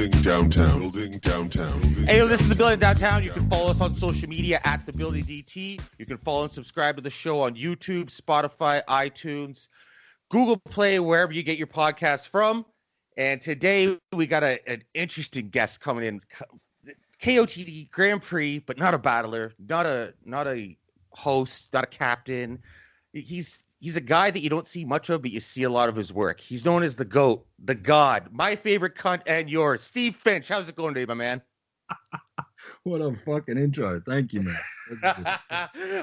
Building downtown. Building downtown. Hey, this is The Building Downtown. You can follow us on social media at The Building DT. You can follow and subscribe to the show on YouTube, Spotify, iTunes, Google Play, wherever you get your podcasts from. And today we got an interesting guest coming in. KOTD Grand Prix, but not a battler, not a host, not a captain. He's a guy that you don't see much of, but you see a lot of his work. He's known as the GOAT, the God, my favorite cunt and yours, Steve Finch. How's it going today, my man? What a fucking intro. Thank you, man.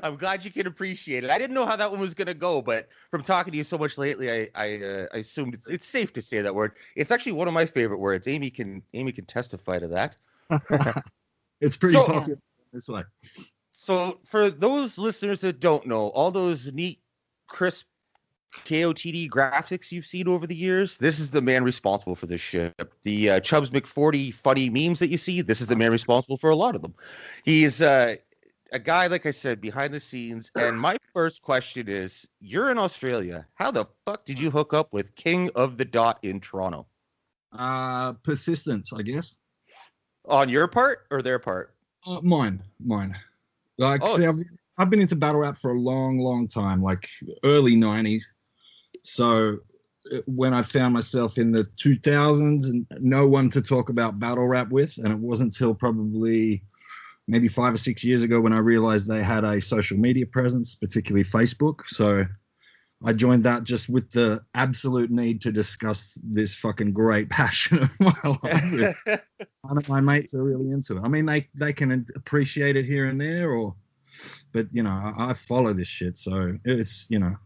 I'm glad you can appreciate it. I didn't know how that one was going to go, but from talking to you so much lately, I assumed it's safe to say that word. It's actually one of my favorite words. Amy can testify to that. It's pretty popular this way. So for those listeners that don't know, all those neat, crisp KOTD graphics you've seen over the years, this is the man responsible for this shit. The Chubbs McForty funny memes that you see, this is the man responsible for a lot of them. He's a guy, like I said, behind the scenes. And my first question is, you're in Australia. How the fuck did you hook up with King of the Dot in Toronto? Persistence, I guess. On your part or their part? Mine. Like, see, I've been into battle rap for a long time, like early 90s. So when I found myself in the 2000s and no one to talk about battle rap with, and it wasn't until probably maybe 5 or 6 years ago when I realized they had a social media presence, particularly Facebook. So I joined that just with the absolute need to discuss this fucking great passion of my life. One of my mates are really into it. I mean, they can appreciate it here and there, but you know, I follow this shit, so it's, you know.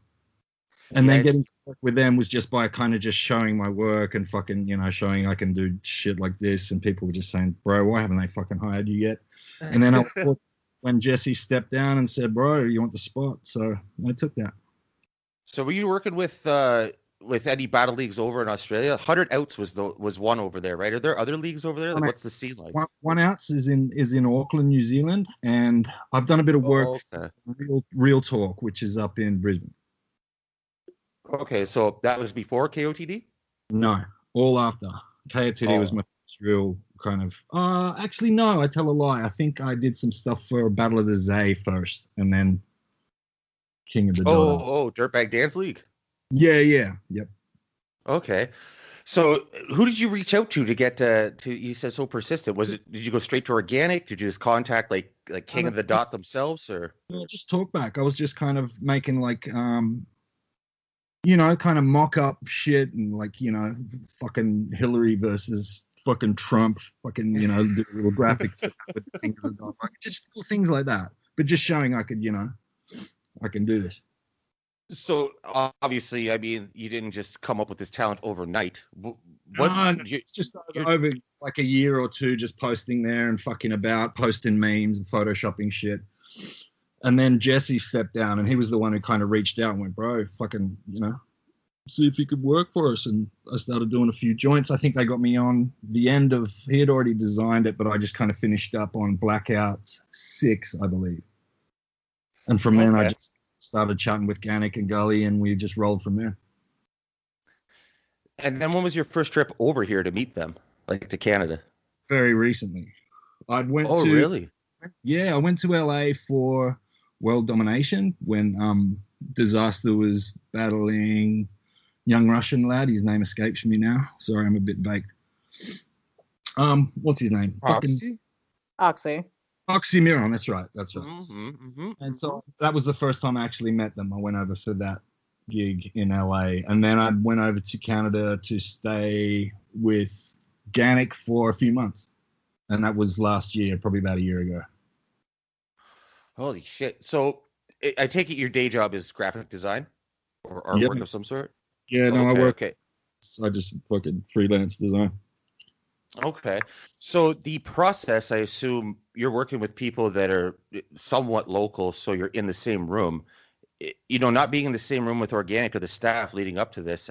And then getting to work with them was just by kind of just showing my work and fucking, you know, showing I can do shit like this, and people were just saying, "Bro, why haven't they fucking hired you yet?" And then when Jesse stepped down and said, "Bro, you want the spot?" So I took that. So were you working with any battle leagues over in Australia? 100 Outs was one over there, right? Are there other leagues over there? Like, what's the scene like? One Outs is in Auckland, New Zealand, and I've done a bit of work for Real Talk, which is up in Brisbane. Okay, so that was before KOTD? No, all after. KOTD was my first real kind of... actually, no, I tell a lie. I think I did some stuff for Battle of the Zay first, and then King of the Dot. Oh, Dirtbag Dance League. Yeah, yep. Okay, so who did you reach out to get to? You said so persistent. Did you go straight to organic? Did you just contact like King of the Dot themselves, or just talk back? I was just kind of making like you know, kind of mock up shit and like, you know, fucking Hillary versus fucking Trump, fucking, you know, do a little graphic with the King of the Dot, like, just things like that. But just showing I could, you know, I can do this. So obviously, I mean, you didn't just come up with this talent overnight. It's just over like a year or two, just posting there and fucking about, posting memes and photoshopping shit. And then Jesse stepped down, and he was the one who kind of reached out and went, "Bro, fucking, you know, see if you could work for us." And I started doing a few joints. I think they got me on the end of, he had already designed it, but I just kind of finished up on Blackout 6, I believe. And from then I just started chatting with Gannick and Gully, and we just rolled from there. And then when was your first trip over here to meet them, like to Canada? Very recently. Really? Yeah, I went to LA for World Domination when Disaster was battling young Russian lad. His name escapes me now. Sorry, I'm a bit baked. What's his name? Oxymiron, that's right. And so that was the first time I actually met them. I went over for that gig in LA, and then I went over to Canada to stay with Gannick for a few months, and that was last year, probably about a year ago. Holy shit. So I take it your day job is graphic design or artwork of some sort? Yeah, no, I work. Okay. I just fucking freelance design. Okay. So the process, I assume you're working with people that are somewhat local, so you're in the same room. You know, not being in the same room with organic or the staff leading up to this,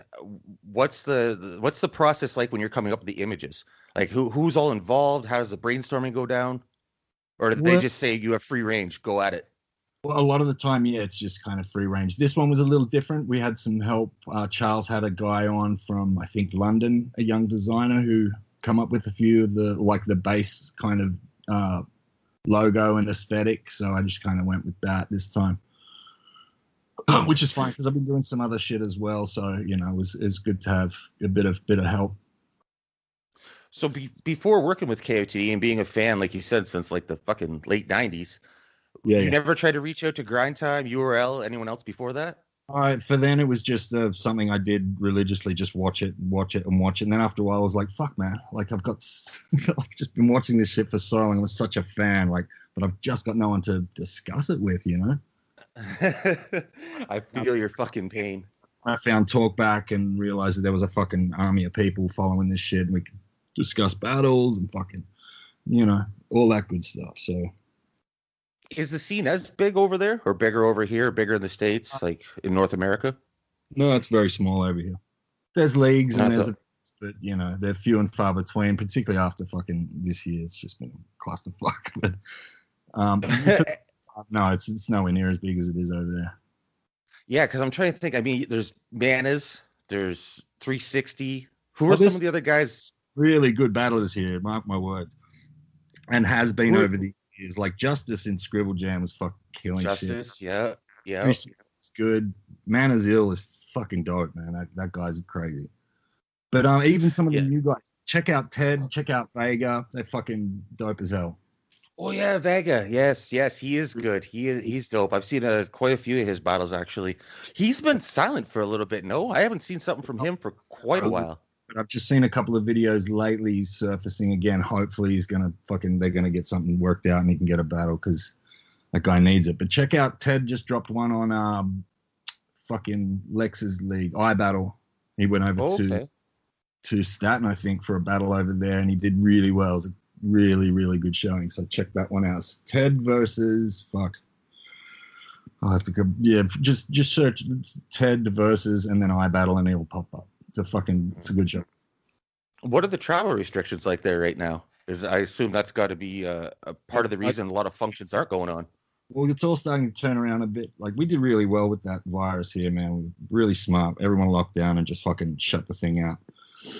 what's the process like when you're coming up with the images? Like who's all involved? How does the brainstorming go down? Or did they just say you have free range, go at it? Well, a lot of the time, yeah, it's just kind of free range. This one was a little different. We had some help. Charles had a guy on from, I think, London, a young designer who come up with a few of the base kind of logo and aesthetic. So I just kind of went with that this time, which is fine because I've been doing some other shit as well. So it's good to have a bit of help. So before working with KOTD and being a fan, like you said, since like the fucking late 90s, you never tried to reach out to Grind Time, URL, anyone else before that? For then it was just something I did religiously, just watch it. And then after a while I was like, fuck man, like I've got like just been watching this shit for so long. I was such a fan, like, but I've just got no one to discuss it with, I feel your fucking pain. I found Talkback and realized that there was a fucking army of people following this shit, and we could discuss battles and fucking, all that good stuff. So is the scene as big over there or bigger over here, or bigger in the States, like in North America? No, it's very small over here. There's leagues but they're few and far between, particularly after fucking this year. It's just been a clusterfuck. But no, it's nowhere near as big as it is over there. Yeah, because I'm trying to think. I mean, there's Manas, there's 360. Who are some of the other guys? Really good battlers here, mark my words. And has been over the years. Like Justice in Scribble Jam was fucking killing Justice, shit. yeah. It's good. Manners Ill is fucking dope, man. That guy's crazy. But even some of the new guys. Check out Ted, check out Vega. They're fucking dope as hell. Oh yeah, Vega. Yes, he is good. He's dope. I've seen quite a few of his battles actually. He's been silent for a little bit. No, I haven't seen something from him for quite a while. But I've just seen a couple of videos lately surfacing again. Hopefully they're gonna get something worked out and he can get a battle because that guy needs it. But check out Ted just dropped one on fucking Lex's league, iBattle. He went over to Staten, I think, for a battle over there, and he did really well. It was a really, really good showing. So check that one out. It's Ted versus I'll have to go. Yeah, just search Ted versus and then iBattle and it'll pop up. It's a good show. What are the travel restrictions like there right now? I assume that's got to be a part of the reason a lot of functions aren't going on. Well, it's all starting to turn around a bit. Like we did really well with that virus here, man. We're really smart. Everyone locked down and just fucking shut the thing out.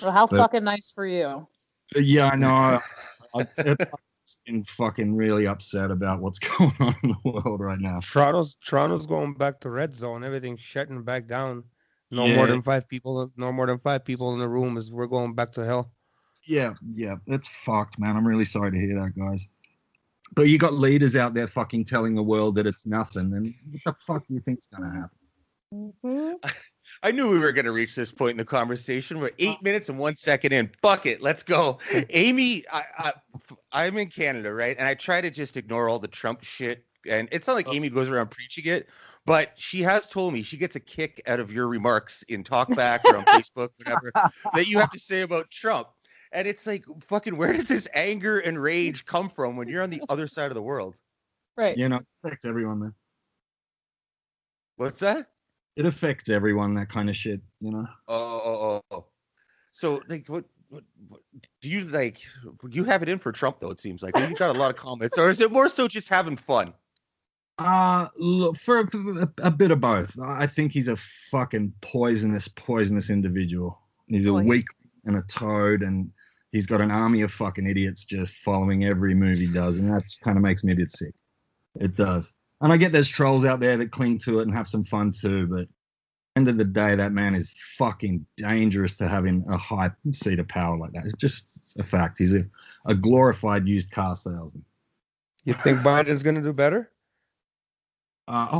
Well, how fucking nice for you. Yeah, I know. I've been fucking really upset about what's going on in the world right now. Toronto's going back to red zone. Everything's shutting back down. No more than 5 people in the room. We're going back to hell. Yeah, that's fucked, man. I'm really sorry to hear that, guys. But you got leaders out there fucking telling the world that it's nothing. And what the fuck do you think's gonna happen? Mm-hmm. I knew we were going to reach this point in the conversation. We're 8 minutes and 1 second in. Fuck it. Let's go. Amy, I'm in Canada, right? And I try to just ignore all the Trump shit. And it's not like Amy goes around preaching it, but she has told me she gets a kick out of your remarks in Talkback or on Facebook, whatever, that you have to say about Trump. And it's like, fucking, where does this anger and rage come from when you're on the other side of the world? Right. It affects everyone, man. What's that? It affects everyone, that kind of shit, Oh. So, like, what do you like? You have it in for Trump, though. It seems like you've got a lot of comments, or is it more so just having fun? Look, for a bit of both. I think he's a fucking poisonous individual. He's a weak and a toad, and he's got an army of fucking idiots just following every move he does, and that kind of makes me a bit sick. It does. And I get there's trolls out there that cling to it and have some fun too, but at the end of the day, that man is fucking dangerous to having a high seat of power like that. It's just a fact. He's a glorified used car salesman. You think Biden's going to do better?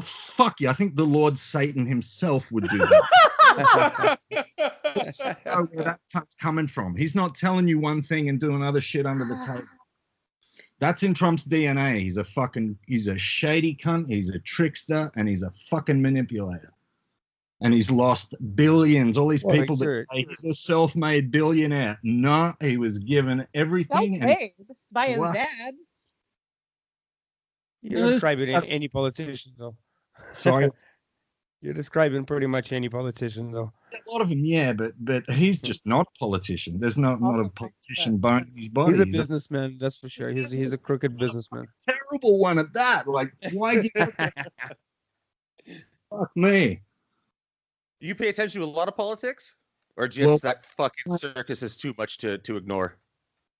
Fuck yeah. I think the Lord Satan himself would do that. That's where that tuck's coming from. He's not telling you one thing and doing other shit under the table. That's in Trump's DNA. He's a shady cunt. He's a trickster, and he's a fucking manipulator. And he's lost billions. All these people that say he's a self-made billionaire. No, he was given everything. Self-made by his dad. You're describing any politician, though. Sorry? You're describing pretty much any politician, though. A lot of them, yeah, but he's just not a politician. There's not a politician bone in his body. He's a businessman, that's for sure. He's a crooked businessman. Terrible one at that. Like, why? Fuck me. Do you pay attention to a lot of politics, or just that fucking circus is too much to ignore?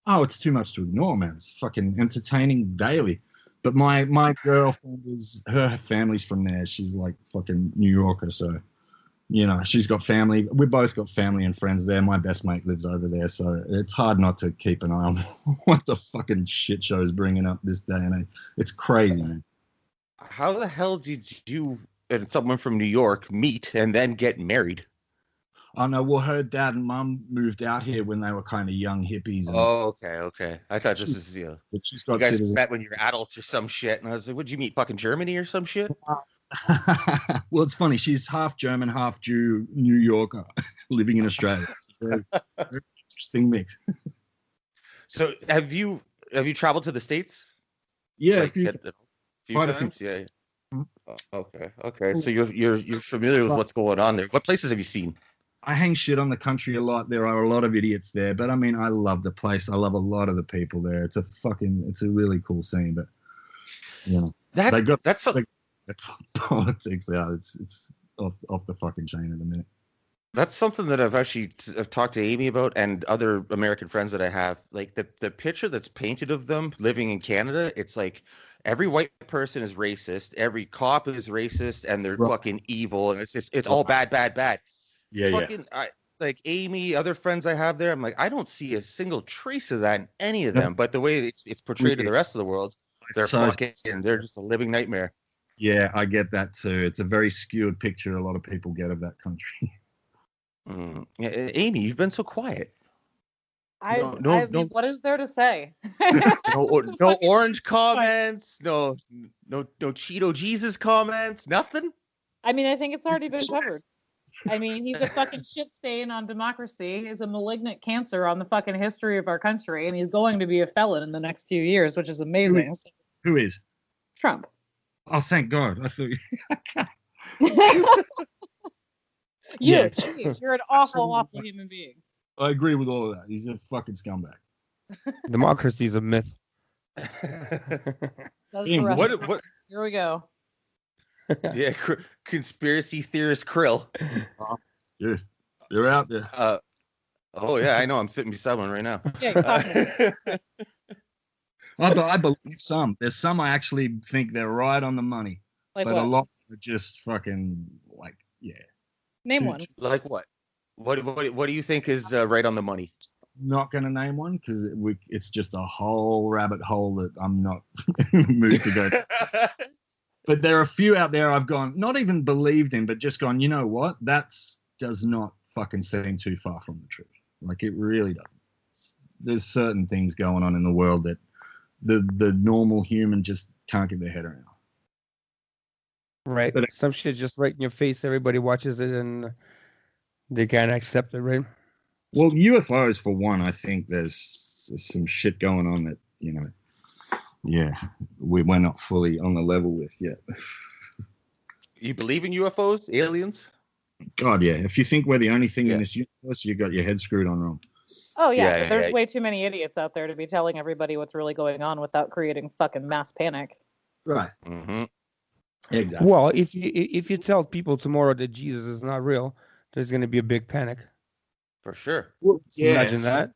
Oh, it's too much to ignore, man. It's fucking entertaining daily. But my girlfriend her family's from there. She's like fucking New Yorker, so she's got family. We both got family and friends there. My best mate lives over there, so it's hard not to keep an eye on what the fucking shit show is bringing up this day and age. It's crazy, man. How the hell did you and someone from New York meet and then get married? Oh no, well, her dad and mum moved out here when they were kind of young hippies. Oh, okay. I thought this was but she's got you guys citizen. met when you're adults or some shit, and I was like, "Would you meet fucking Germany or some shit?" Well, it's funny. She's half German, half Jew, New Yorker, living in Australia. It's a very interesting mix. So, have you traveled to the States? Yeah, like, a few times. Yeah. Okay. So you're familiar with what's going on there. What places have you seen? I hang shit on the country a lot. There are a lot of idiots there, but I mean, I love the place. I love a lot of the people there. It's a really cool scene. But that's politics out. It's off the fucking chain at the minute. That's something that I've talked to Amy about and other American friends that I have. Like the picture that's painted of them living in Canada, it's like every white person is racist, every cop is racist, and they're fucking evil, and it's all bad. Yeah, fucking, yeah. Like Amy, other friends I have there, I'm like, I don't see a single trace of that in any of them. But the way it's portrayed to the rest of the world, they're they're just a living nightmare. Yeah, I get that too. It's a very skewed picture a lot of people get of that country. Yeah, Amy, you've been so quiet. No. What is there to say? no orange comments, no Cheeto Jesus comments, nothing. I mean, I think it's already been covered. I mean, he's a fucking shit stain on democracy. He's a malignant cancer on the fucking history of our country, and he's going to be a felon in the next few years, which is amazing. Who is? Trump. Oh, thank God. I thought You're an awful human being. I agree with all of that. He's a fucking scumbag. Democracy is a myth. What? Here we go. Yeah, conspiracy theorist Kirill. You're out there. Oh yeah, I know. I'm sitting beside one right now. Yeah, I believe some. There's some I actually think they're right on the money, but a lot are just fucking Name one. Like what? What do you think is right on the money? Not going to name one because it's just a whole rabbit hole that I'm not moved to go. But there are a few out there I've gone, not even believed in, but just gone, you know what? That does not fucking seem too far from the truth. Like, it really doesn't. There's certain things going on in the world that the normal human just can't get their head around. Right. But some shit just right in your face. Everybody watches it and they can't accept it, right? Well, UFOs, for one, I think there's some shit going on that, we're not fully on the level with yet. You believe in UFOs, aliens? God, yeah. If you think we're the only thing in this universe, you got your head screwed on wrong. Oh, yeah. There's way too many idiots out there to be telling everybody what's really going on without creating fucking mass panic. Right. Mm-hmm. Exactly. Well, if you tell people tomorrow that Jesus is not real, there's going to be a big panic. For sure. Well, imagine that.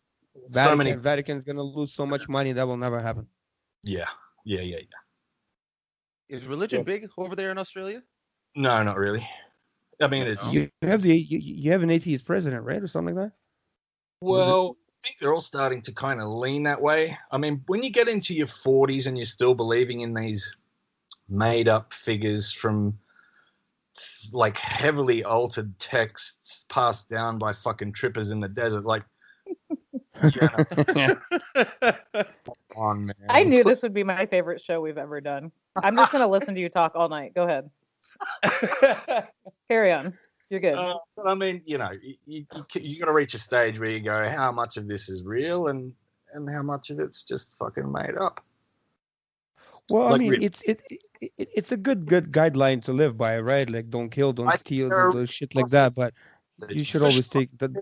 Vatican's going to lose so much money that will never happen. Yeah. Is religion big over there in Australia? No, not really. I mean, it's you have an atheist president, right, or something like that. Well, I think they're all starting to kind of lean that way. I mean, when you get into your 40s and you're still believing in these made-up figures from like heavily altered texts passed down by fucking trippers in the desert, like. Come on, man. I knew this would be my favorite show we've ever done. I'm just going to listen to you talk all night. Go ahead. Carry on. You're good. But I mean, you got to reach a stage where you go, how much of this is real and how much of it's just fucking made up. Well, I mean, it's a good guideline to live by, right? Like, don't kill, don't steal, don't do shit like that. But you should always take that.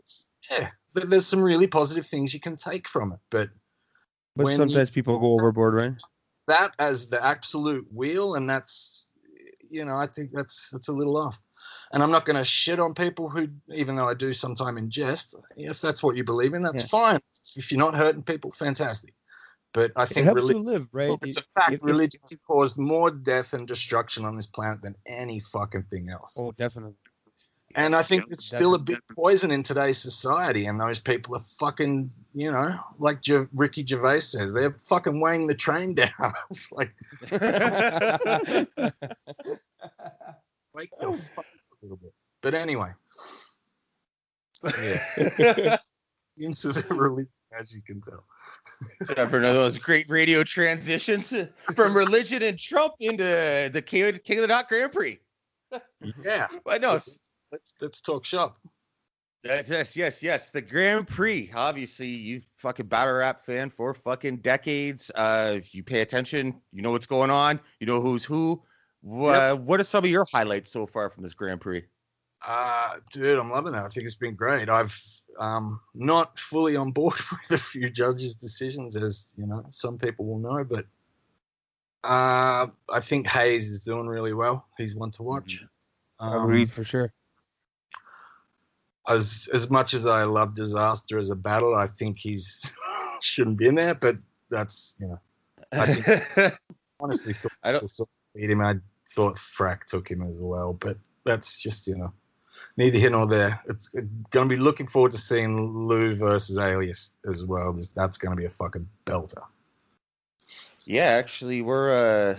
There's some really positive things you can take from it, but sometimes people go overboard, right? That as the absolute wheel, and that's I think that's a little off. And I'm not going to shit on people who, even though I do sometime in jest, if that's what you believe in, that's fine. If you're not hurting people, fantastic. But I think it helps you live, right? It's a fact. Religion has caused more death and destruction on this planet than any fucking thing else. Oh, definitely. And I think it's still a big poison in today's society. And those people are fucking, like Ricky Gervais says, they're fucking weighing the train down. It's like, wake the fuck up a little bit. But anyway, yeah, into the religion, as you can tell. For one of those great radio transitions from religion and Trump into the King of the Dot Grand Prix. Yeah, I know. Let's talk shop. Yes. The Grand Prix. Obviously, you fucking battle rap fan for fucking decades. If you pay attention, you know what's going on. You know who's who. What are some of your highlights so far from this Grand Prix? Dude, I'm loving it. I think it's been great. I've not fully on board with a few judges' decisions, as some people will know, but I think Hayes is doing really well. He's one to watch. Agreed for sure. As much as I love Disaster as a battle, I think he's shouldn't be in there. But that's I think, honestly thought I beat him. I thought Frack took him as well, but that's just neither here nor there. It's going to be looking forward to seeing Lou versus Alias as well. That's going to be a fucking belter. Yeah, actually, we're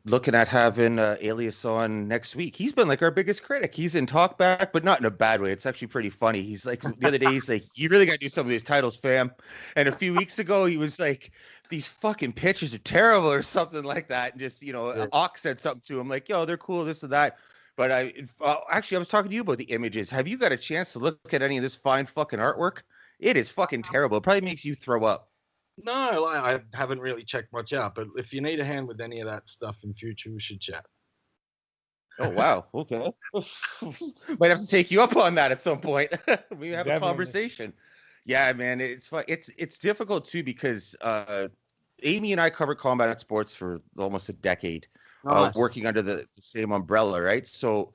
looking at having Alias on next week. He's been like our biggest critic. He's in talkback, but not in a bad way. It's actually pretty funny. He's like, the other day, he's like, you really got to do some of these titles, fam. And a few weeks ago, he was like, these fucking pitches are terrible or something like that. And just, Ox said something to him like, yo, they're cool, this and that. But actually, I was talking to you about the images. Have you got a chance to look at any of this fine fucking artwork? It is fucking terrible. It probably makes you throw up. No, I haven't really checked much out, but if you need a hand with any of that stuff in future, we should chat. Oh, wow. Okay. Might have to take you up on that at some point. We have a conversation. Yeah, man, it's fun. It's difficult too because Amy and I covered combat sports for almost a decade, working under the same umbrella, right? So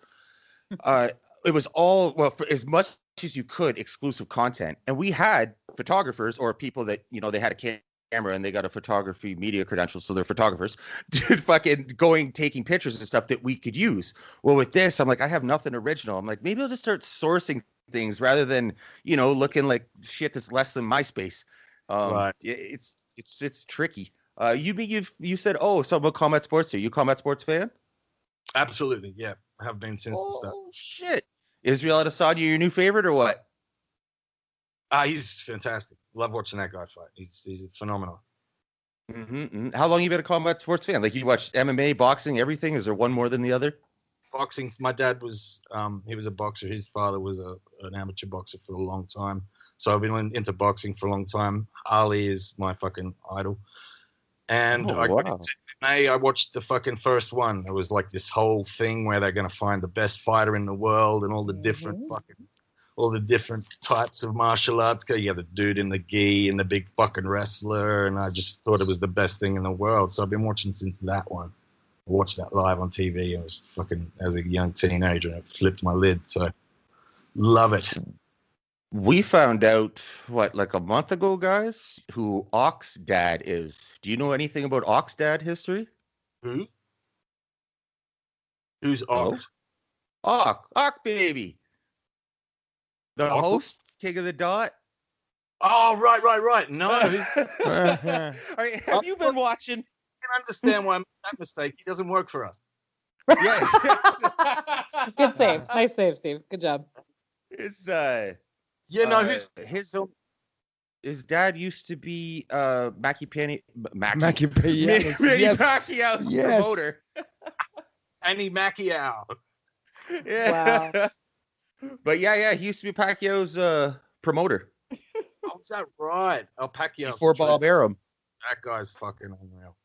it was all, for as much as you could, exclusive content. And we had photographers or people that, they had a camera and they got a photography media credential, so they're photographers, taking pictures and stuff that we could use. Well, with this, I'm like, I have nothing original. I'm like, maybe I'll just start sourcing things rather than, looking like shit that's less than MySpace. Right. It's tricky. You said, something about combat sports. Are you a combat sports fan? Absolutely, yeah. I have been since the start. Oh, shit. Israel Adesanya your new favorite or what? He's fantastic. Love watching that guy fight. He's phenomenal. Mm-hmm. How long you been a combat sports fan? Like you watch MMA, boxing, everything? Is there one more than the other? Boxing. My dad was he was a boxer. His father was an amateur boxer for a long time. So I've been into boxing for a long time. Ali is my fucking idol. And I watched the fucking first one. It was like this whole thing where they're going to find the best fighter in the world and all the different types of martial arts. You have the dude in the gi and the big fucking wrestler, and I just thought it was the best thing in the world. So I've been watching since that one. I watched that live on TV. I was fucking as a young teenager, and it flipped my lid. So love it. We found out like a month ago, guys, who Ox Dad is. Do you know anything about Ox Dad history? Who? Who's Ox? Ock baby. The host, King of the Dot. Oh, right. No. Have you been watching? I can understand why I made that mistake. He doesn't work for us. Yeah. Good save. Nice save, Steve. Good job. His dad used to be Manny Pacquiao's promoter. Manny Pacquiao. Yeah. Wow. But yeah, he used to be Pacquiao's promoter. Oh, is that right? Oh, Pacquiao. Before Bob Arum. That guy's fucking unreal.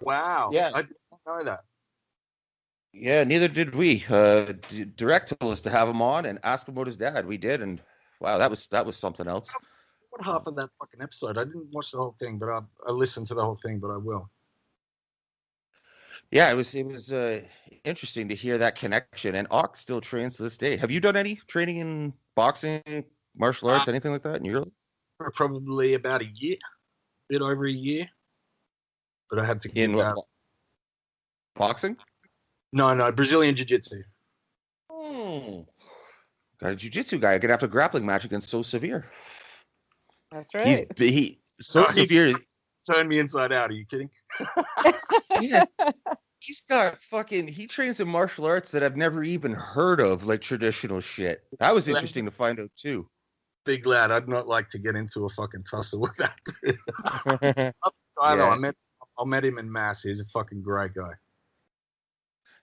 Wow. Yeah. I didn't know that. Yeah, neither did we. Direct told us to have him on and ask him about his dad. We did, and wow, that was something else. What half of that fucking episode? I didn't watch the whole thing, but I listened to the whole thing, but I will. Yeah, it was interesting to hear that connection. And Ox still trains to this day. Have you done any training in boxing, martial arts, anything like that in your life? For probably about a year, a bit over a year. But I had to give that. Boxing? No, Brazilian Jiu-Jitsu. Got a jiu-jitsu guy. Gonna have a grappling match against So Severe. That's right. He's so severe. Turned me inside out. Are you kidding? Yeah. He's got he trains in martial arts that I've never even heard of, like traditional shit. That was interesting to find out too. Big lad, I'd not like to get into a fucking tussle with that. I met him in mass. He's a fucking great guy.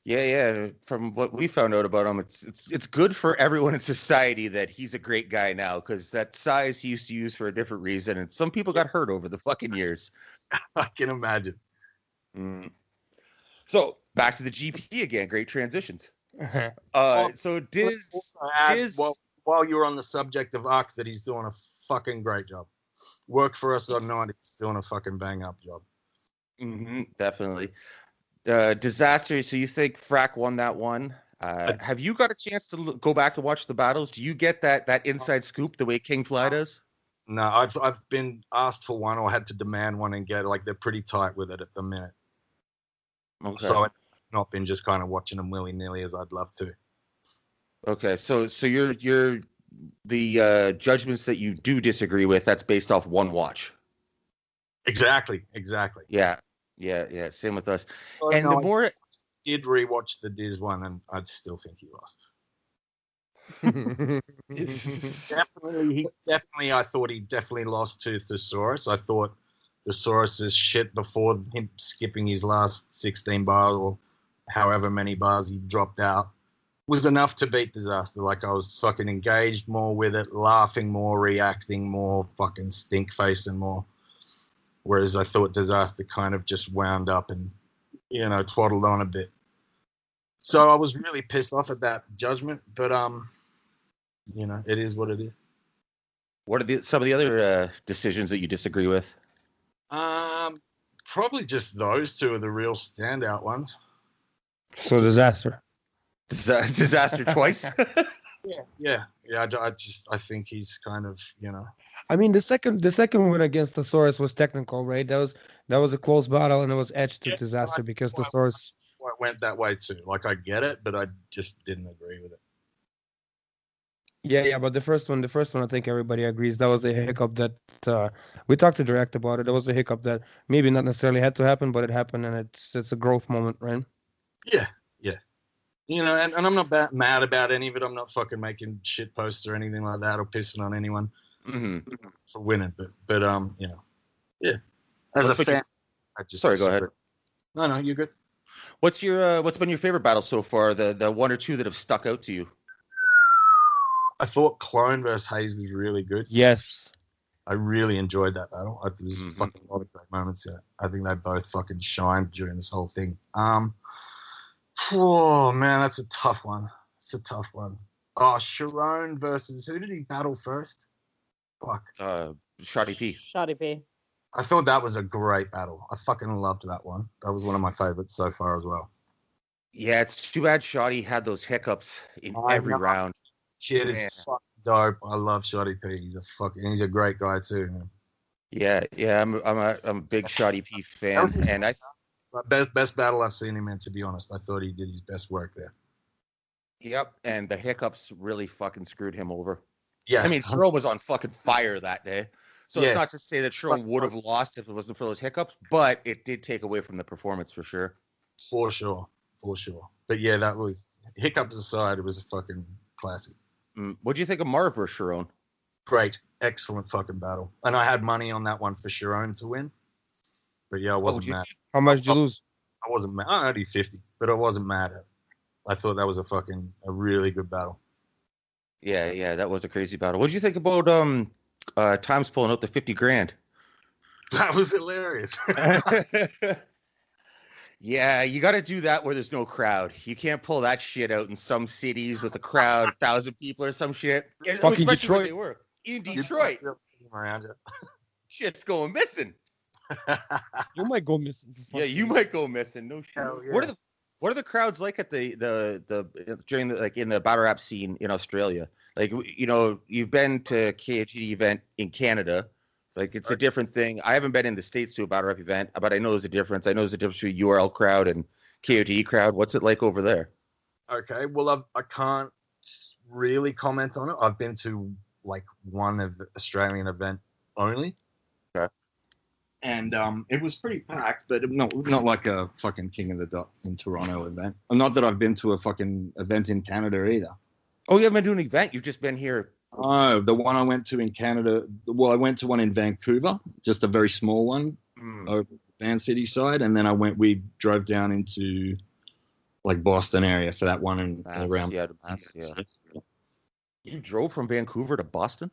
Yeah. From what we found out about him, it's good for everyone in society that he's a great guy now, because that size he used to use for a different reason, and some people got hurt over the fucking years. I can imagine. So back to the GP again. Great transitions. So Diz, while you're on the subject of Ox, that he's doing a fucking great job. Work for us or not, he's doing a fucking bang up job. Definitely. Disaster. So you think Frack won that one? Have you got a chance to go back and watch the battles? Do you get that inside scoop the way King Fly does? No, I've been asked for one or had to demand one and get it. Like, they're pretty tight with it at the minute. Okay. So I've not been just kind of watching them willy nilly as I'd love to. Okay, so you're the judgments that you do disagree with, that's based off one watch. Exactly. Yeah. Same with us. So, and the more I did rewatch the Diz one, and I'd still think he lost. Definitely. I thought he definitely lost to Thesaurus. I thought Thesaurus's shit before him skipping his last 16 bars or however many bars he dropped out was enough to beat Disaster. Like, I was fucking engaged more with it, laughing more, reacting more, fucking stink facing more. Whereas I thought Disaster kind of just wound up and, twaddled on a bit. So I was really pissed off at that judgment, but it is what it is. What are some of the other decisions that you disagree with? Probably just those two are the real standout ones. So Disaster twice. Yeah. I think he's kind of, I mean, the second one against Thesaurus was technical, right? That was a close battle, and it was edged to Disaster because Thesaurus went that way too. Like, I get it, but I just didn't agree with it. Yeah, but the first one, I think everybody agrees that was the hiccup that we talked to Direct about it. It was a hiccup that maybe not necessarily had to happen, but it happened, and it's a growth moment, right? Yeah. And I'm not mad about any of it. I'm not fucking making shit posts or anything like that or pissing on anyone for winning. But yeah. As a fan, sorry, go ahead. No, you're good. What's been your favorite battle so far? The one or two that have stuck out to you? I thought Clone versus Hayes was really good. Yes. I really enjoyed that battle. There's fucking a lot of great moments there. I think they both fucking shined during this whole thing. Oh, man, that's a tough one. Oh, Sharon versus... Who did he battle first? Fuck. Shoddy P. I thought that was a great battle. I fucking loved that one. That was one of my favorites so far as well. Yeah, it's too bad Shoddy had those hiccups in every round. Shit is fucking dope. I love Shoddy P. He's a great guy too, man. Yeah. I'm a big Shoddy P fan, and best battle I've seen him in. To be honest, I thought he did his best work there. Yep, and the hiccups really fucking screwed him over. Yeah, I mean, Sharon was on fucking fire that day, so it's not to say that Sharon would have lost if it wasn't for those hiccups, but it did take away from the performance for sure. For sure. But yeah, that was hiccups aside, it was a fucking classic. What do you think of Marv versus Sharon? Great, excellent fucking battle, and I had money on that one for Sharon to win. But yeah, I wasn't mad. How much did you lose? I wasn't mad. I only 50, but I wasn't mad at it. I thought that was a really good battle. Yeah, that was a crazy battle. What did you think about Times pulling out the $50,000? That was hilarious. Yeah, you got to do that where there's no crowd. You can't pull that shit out in some cities with a crowd, 1,000 people or some shit. Fucking Detroit. They were. In Detroit. Shit's going missing. You might go missing. Yeah, you might go missing. No shit. Yeah. What are the crowds like at the during the like in the battle rap scene in Australia? Like you've been to KOTD event in Canada. Like it's a different thing. I haven't been in the States to a battle rap event, but I know there's a difference. I know there's a difference between URL crowd and KOTD crowd. What's it like over there? Okay, well I can't really comment on it. I've been to like one Australian event only. Okay. And it was pretty packed, but not like a fucking King of the Dot in Toronto event. Not that I've been to a fucking event in Canada either. Oh, you haven't been doing an event? You've just been here. Oh, the one I went to in Canada. Well, I went to one in Vancouver, just a very small one, over Van City side, and then we drove down into like Boston area for that one and around. Yeah. You drove from Vancouver to Boston?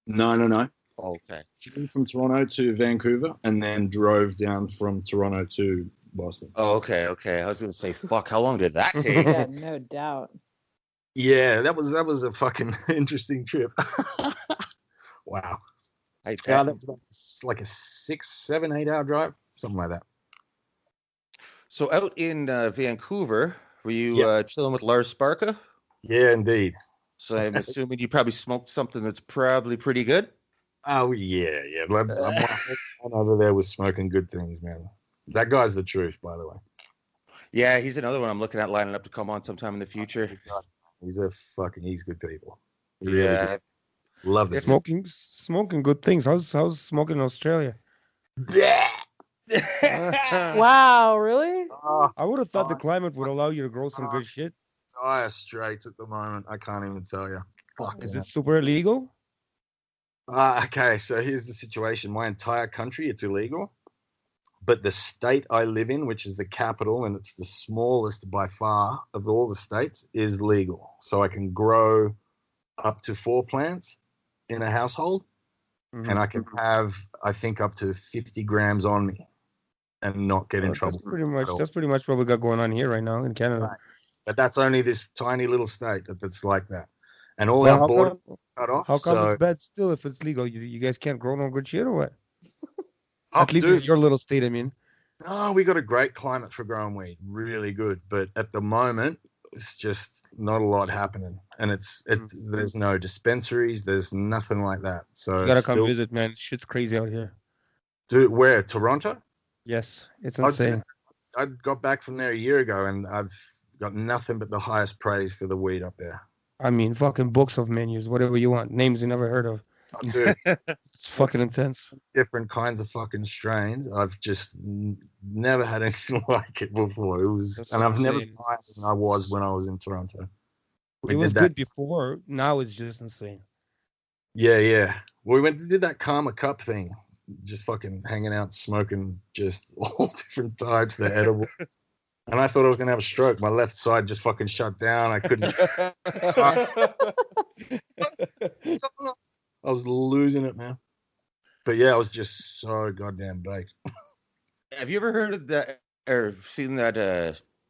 No. Oh, okay. Flew from Toronto to Vancouver and then drove down from Toronto to Boston. Oh, okay. I was gonna say, fuck, how long did that take? Yeah, no doubt. Yeah, that was a fucking interesting trip. Wow. That was like a 6, 7, 8 hour drive, something like that. So out in Vancouver, were you chilling with Lars Sparka? Yeah, indeed. So I'm assuming you probably smoked something that's probably pretty good. Oh yeah. I'm over there was smoking good things, man. That guy's the truth, by the way. Yeah, he's another one I'm looking at lining up to come on sometime in the future. He's good people. Yeah, good. Love it. Smoking good things. How's smoking in Australia? Wow, really? I would have thought the climate would allow you to grow some good shit. Dire straits at the moment. I can't even tell you. Is it super illegal? Okay, so here's the situation. My entire country, it's illegal. But the state I live in, which is the capital, and it's the smallest by far of all the states, is legal. So I can grow up to 4 plants in a household, and I can have, I think, up to 50 grams on me and not get in trouble. That's pretty much what we got going on here right now in Canada. Right. But that's only this tiny little state that's like that. And all our borders cut off. How come it's bad still if it's legal? You guys can't grow no good shit or what? Oh, at least in your little state, I mean. No, we got a great climate for growing weed. Really good. But at the moment, it's just not a lot happening. And there's no dispensaries. There's nothing like that. So you got to come visit, man. Shit's crazy out here. Dude, where? Toronto? Yes. It's insane. I got back from there a year ago, and I've got nothing but the highest praise for the weed up there. I mean, fucking books of menus, whatever you want. Names you never heard of. Oh, dude. It's fucking intense. Different kinds of fucking strains. I've just never had anything like it before. I've never been higher than I was when I was in Toronto. It was good before. Now it's just insane. Yeah. We did that Karma Cup thing. Just fucking hanging out, smoking just all different types. They're edible. And I thought I was going to have a stroke. My left side just fucking shut down. I couldn't. I was losing it, man. But yeah, I was just so goddamn baked. Have you ever heard of that or seen that?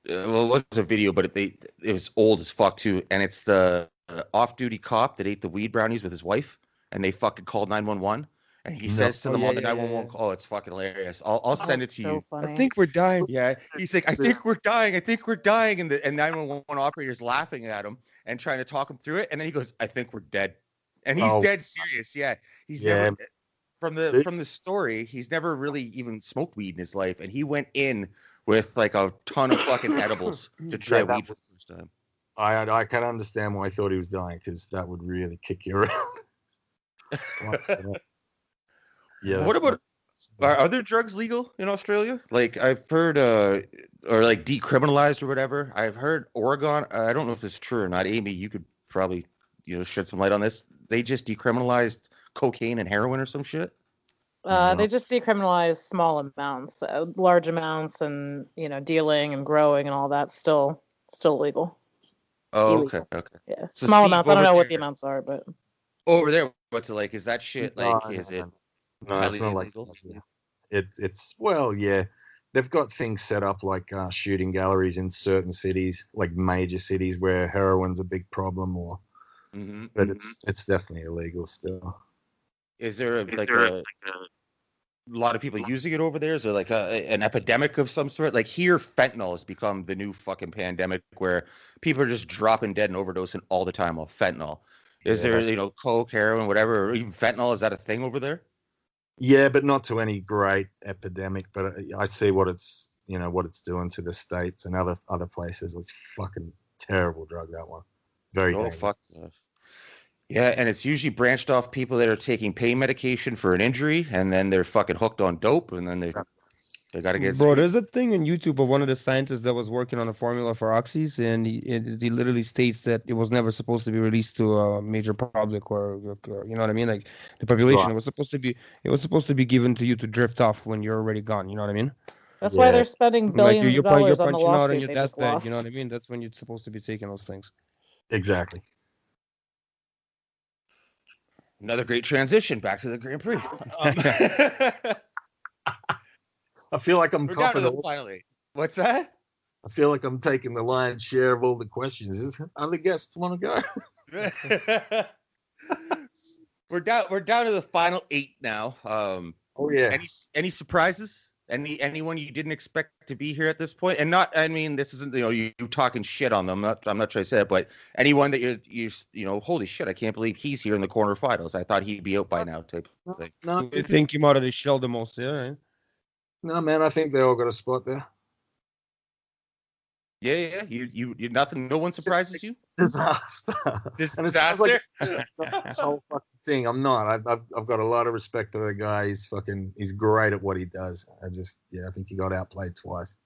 Well, it wasn't a video, but it was old as fuck too. And it's the off-duty cop that ate the weed brownies with his wife, and they fucking called 911. And he says to them on the 911 call, it's fucking hilarious. I'll send it to you. Funny. I think we're dying. Yeah, he's like, I think we're dying. And the 911 operator's laughing at him and trying to talk him through it. And then he goes, I think we're dead. And he's dead serious. Yeah, never from the story. He's never really even smoked weed in his life, and he went in with like a ton of fucking edibles to try weed for the first time. I can understand why I thought he was dying, because that would really kick you around. Yeah. What about are other drugs legal in Australia? Like I've heard, or like decriminalized or whatever. I've heard Oregon. I don't know if this is true or not. Amy, you could probably shed some light on this. They just decriminalized cocaine and heroin or some shit. They just decriminalized small amounts. Large amounts and dealing and growing and all that's still legal. Oh, illegal. Okay. Yeah, So small Steve, amounts. I don't know what the amounts are, but over there, what's it like? Is that shit like? Is it? No, it's not illegal? It's well, yeah. They've got things set up like shooting galleries in certain cities, like major cities where heroin's a big problem, but it's definitely illegal still. Is there a lot of people using it over there? Is there like an epidemic of some sort? Like here, fentanyl has become the new fucking pandemic where people are just dropping dead and overdosing all the time of fentanyl. Is there, coke, heroin, whatever, or even fentanyl? Is that a thing over there? Yeah, but not to any great epidemic. But I see what it's doing to the States and other places. It's fucking terrible drug, that one. Very dangerous. Fuck. Yeah, and it's usually branched off people that are taking pain medication for an injury, and then they're fucking hooked on dope, and then they got to get. Bro, there's a thing on YouTube of one of the scientists that was working on a formula for oxys, and he literally states that it was never supposed to be released to a major public or you know what I mean, like the population. Right. It was supposed to be given to you to drift off when you're already gone. You know what I mean? That's why they're spending billions of dollars on the lawsuit out on your they deathbed. just lost. You know what I mean? That's when you're supposed to be taking those things. Exactly. Another great transition back to the Grand Prix. I feel like I'm copping finally. What's that? I feel like I'm taking the lion's share of all the questions. Other guests want to go? We're down to the final 8 now. Oh yeah. Any surprises? Anyone you didn't expect to be here at this point? And not, I mean, this isn't you talking shit on them. I'm not trying to say it, but anyone that you holy shit, I can't believe he's here in the quarterfinals. I thought he'd be out by now. Type of thing. No, I think came out of the shell the most, yeah. Right? No, man, I think they all got a spot there. Yeah. You nothing. No one surprises you. Disaster. Disaster. Like, this whole fucking thing. I'm not. I've got a lot of respect for the guy. He's great at what he does. I think he got outplayed twice.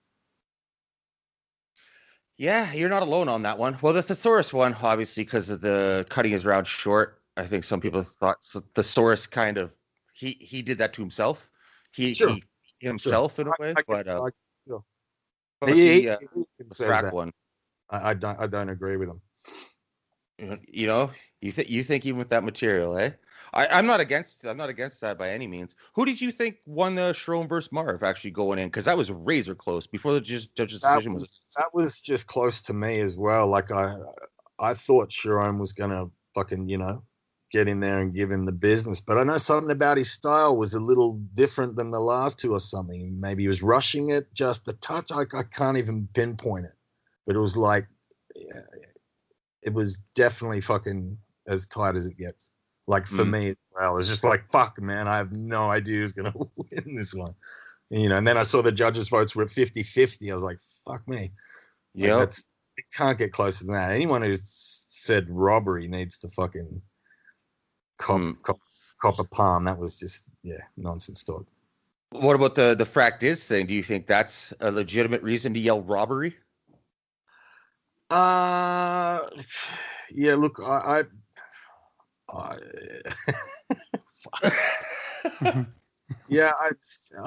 Yeah, you're not alone on that one. Well, the thesaurus one, obviously, because of the cutting his round short. I think some people thought the thesaurus kind of he did that to himself. He himself in a way, but he Frack one. I don't agree with him. You think even with that material, eh? I'm not against that by any means. Who did you think won the Schroen versus Marv actually going in? Because that was razor close before the judge's decision was. That was just close to me as well. Like I thought Schroen was gonna fucking get in there and give him the business, but I know something about his style was a little different than the last two or something. Maybe he was rushing it just a touch. I can't even pinpoint it, but it was like it was definitely fucking as tight as it gets. Like for me, well, it was just like, fuck, man, I have no idea who's going to win this one. And then I saw the judges' votes were at 50-50. I was like, fuck me. Yeah. It can't get closer than that. Anyone who said robbery needs to fucking cop a palm. That was just, nonsense talk. What about the Frack Diz thing? Do you think that's a legitimate reason to yell robbery? Yeah, look, I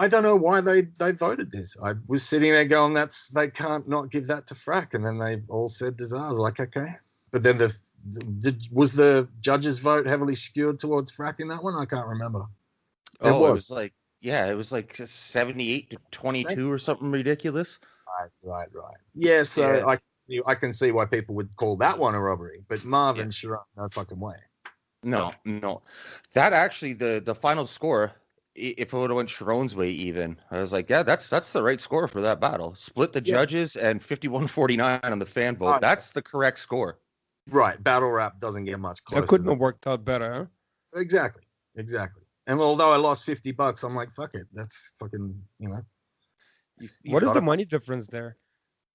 don't know why they voted this. I was sitting there going, they can't not give that to Frack, and then they all said disaster. I was like, okay, but then was the judges' vote heavily skewed towards Frack in that one? I can't remember. It was like 78-22 or something ridiculous. Right. Yeah, so yeah. I can see why people would call that one a robbery, but Marvin, sure, no fucking way. No. That actually, the final score, if it would have went Sharon's way even, I was like, yeah, that's the right score for that battle. Split the judges and 51-49 on the fan vote. That's the correct score. Right. Battle rap doesn't get much closer. That couldn't have worked out better, huh? Exactly. And although I lost $50, I'm like, fuck it. That's fucking, What is the money difference there?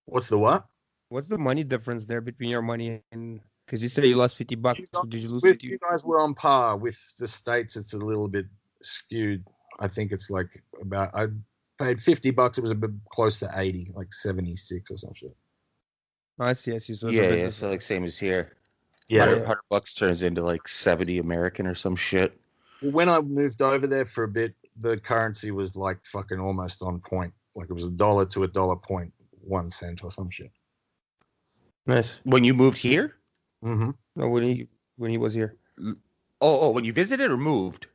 What's the what? What's the money difference there between your money and... Because you say you lost $50. Did you lose 50? You guys were on par. With the States, it's a little bit skewed. I think it's like I paid $50. It was a bit close to 80, like 76 or some shit. I see. So so like same as here. Yeah. $100 turns into like 70 American or some shit. When I moved over there for a bit, the currency was like fucking almost on point. Like it was $1 to $1.01 cent or some shit. Nice. When you moved here? Mm-hmm. No, when he was here. Oh, when you visited or moved?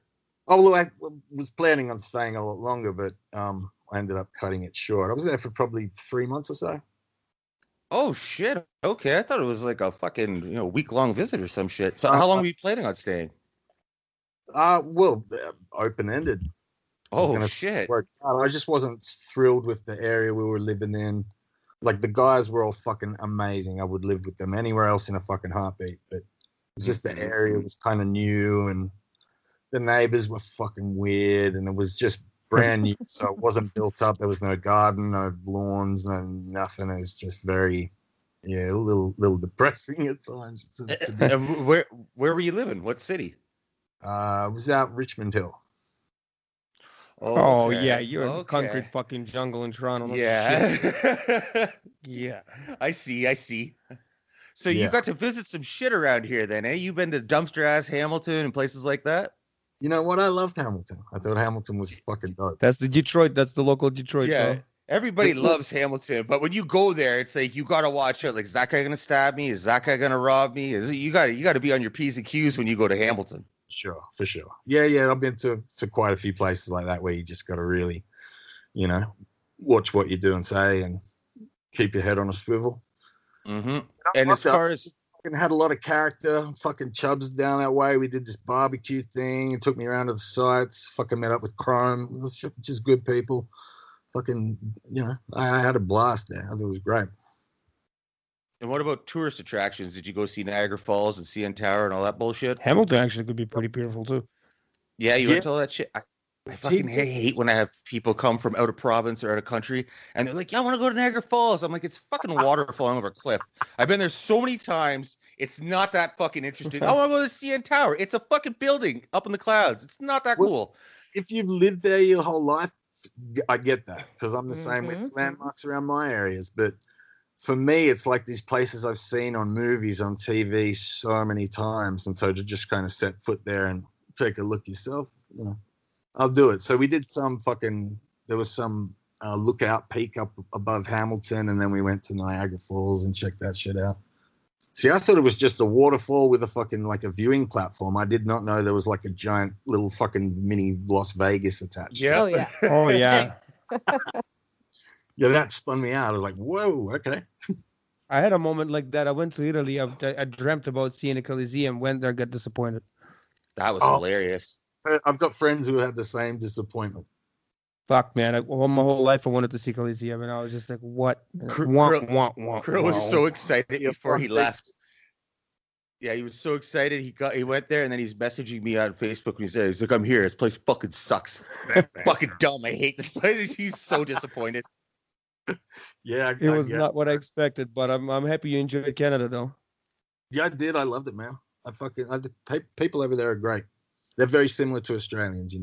Oh, well, I was planning on staying a lot longer, but I ended up cutting it short. I was there for probably 3 months or so. Oh shit! Okay, I thought it was like a fucking week-long visit or some shit. So how long were you planning on staying? Well, open-ended. Oh shit! Work out. I just wasn't thrilled with the area we were living in. Like the guys were all fucking amazing. I would live with them anywhere else in a fucking heartbeat. But it was just the area was kind of new, and the neighbors were fucking weird, and it was just brand new, so it wasn't built up. There was no garden, no lawns, no nothing. It was just very, a little depressing at times. Where were you living? What city? I was out Richmond Hill. Oh, yeah, you're in the concrete fucking jungle in Toronto. Yeah. Yeah. I see. So you got to visit some shit around here then, eh? You've been to dumpster ass Hamilton and places like that? You know what? I loved Hamilton. I thought Hamilton was fucking dope. That's the local Detroit. Yeah. Bro. Everybody loves Hamilton, but when you go there, it's like you gotta watch it. Like, is that guy gonna stab me? Is that guy gonna rob me? You gotta be on your P's and Q's when you go to Hamilton. Sure, for sure. Yeah. I've been to quite a few places like that where you just got to really, watch what you do and say and keep your head on a swivel. Mm-hmm. And as far as had a lot of character, fucking Chubbs down that way. We did this barbecue thing. It took me around to the sites. Fucking met up with Chrome. Just good people. Fucking, I had a blast there. I thought it was great. And what about tourist attractions? Did you go see Niagara Falls and CN Tower and all that bullshit? Hamilton actually could be pretty beautiful too. Yeah, you went to all that shit. I fucking hate when I have people come from out of province or out of country and they're like, yeah, I want to go to Niagara Falls. I'm like, it's fucking water falling over a cliff. I've been there so many times. It's not that fucking interesting. I want to go to the CN Tower. It's a fucking building up in the clouds. It's not that cool. If you've lived there your whole life, I get that because I'm the same with landmarks around my areas. But for me, it's like these places I've seen on movies, on TV so many times. And so to just kind of set foot there and take a look yourself, I'll do it. So we did there was some lookout peak up above Hamilton, and then we went to Niagara Falls and checked that shit out. See, I thought it was just a waterfall with a fucking like a viewing platform. I did not know there was like a giant little fucking mini Las Vegas attached. Yeah. Oh, yeah. Oh, yeah. Yeah, that spun me out. I was like, whoa, okay. I had a moment like that. I went to Italy. I dreamt about seeing the Coliseum. Went there, got disappointed. That was hilarious. I've got friends who had the same disappointment. Fuck, man. My whole life I wanted to see Coliseum, and I was just like, what? Krill was so excited before he left. Yeah, he was so excited. He went there, and then he's messaging me on Facebook when he said, he's like, I'm here. This place fucking sucks. Fucking dumb. I hate this place. He's so disappointed. Yeah, it was not what I expected, but I'm happy you enjoyed Canada though. Yeah, I did. I loved it, man. People over there are great. They're very similar to Australians,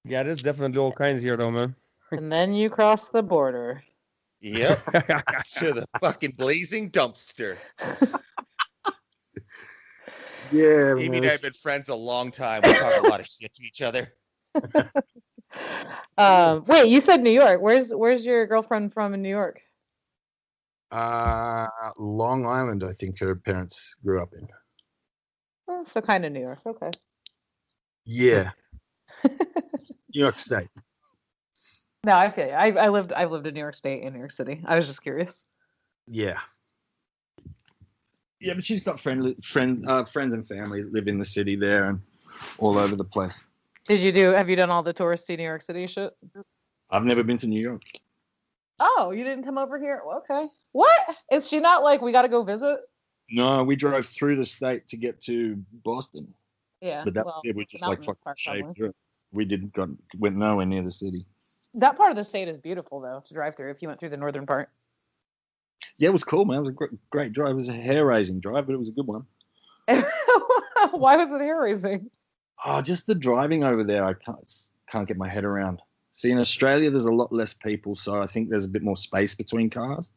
Yeah, there's definitely all kinds here though, man. And then you cross the border. Yep. To the fucking blazing dumpster. Yeah, Amy and I have been friends a long time. We talk a lot of shit to each other. Wait, you said New York. Where's your girlfriend from in New York? Long Island, I think her parents grew up in. Oh, so kind of New York. Okay. Yeah. New York State. No, I feel you. I've lived in New York State and New York City. I was just curious. Yeah. Yeah, but she's got friends and family that live in the city there and all over the place. Have you done all the touristy New York City shit? I've never been to New York. Oh, you didn't come over here? Okay. What? Is she not like, we got to go visit? No, we drove through the state to get to Boston. Yeah. But that was it. We just like fucking shaved through it. We went nowhere near the city. That part of the state is beautiful, though, to drive through if you went through the northern part. Yeah, it was cool, man. It was a great drive. It was a hair-raising drive, but it was a good one. Why was it hair-raising? Oh, just the driving over there. I can't get my head around. See, in Australia, there's a lot less people, so I think there's a bit more space between cars.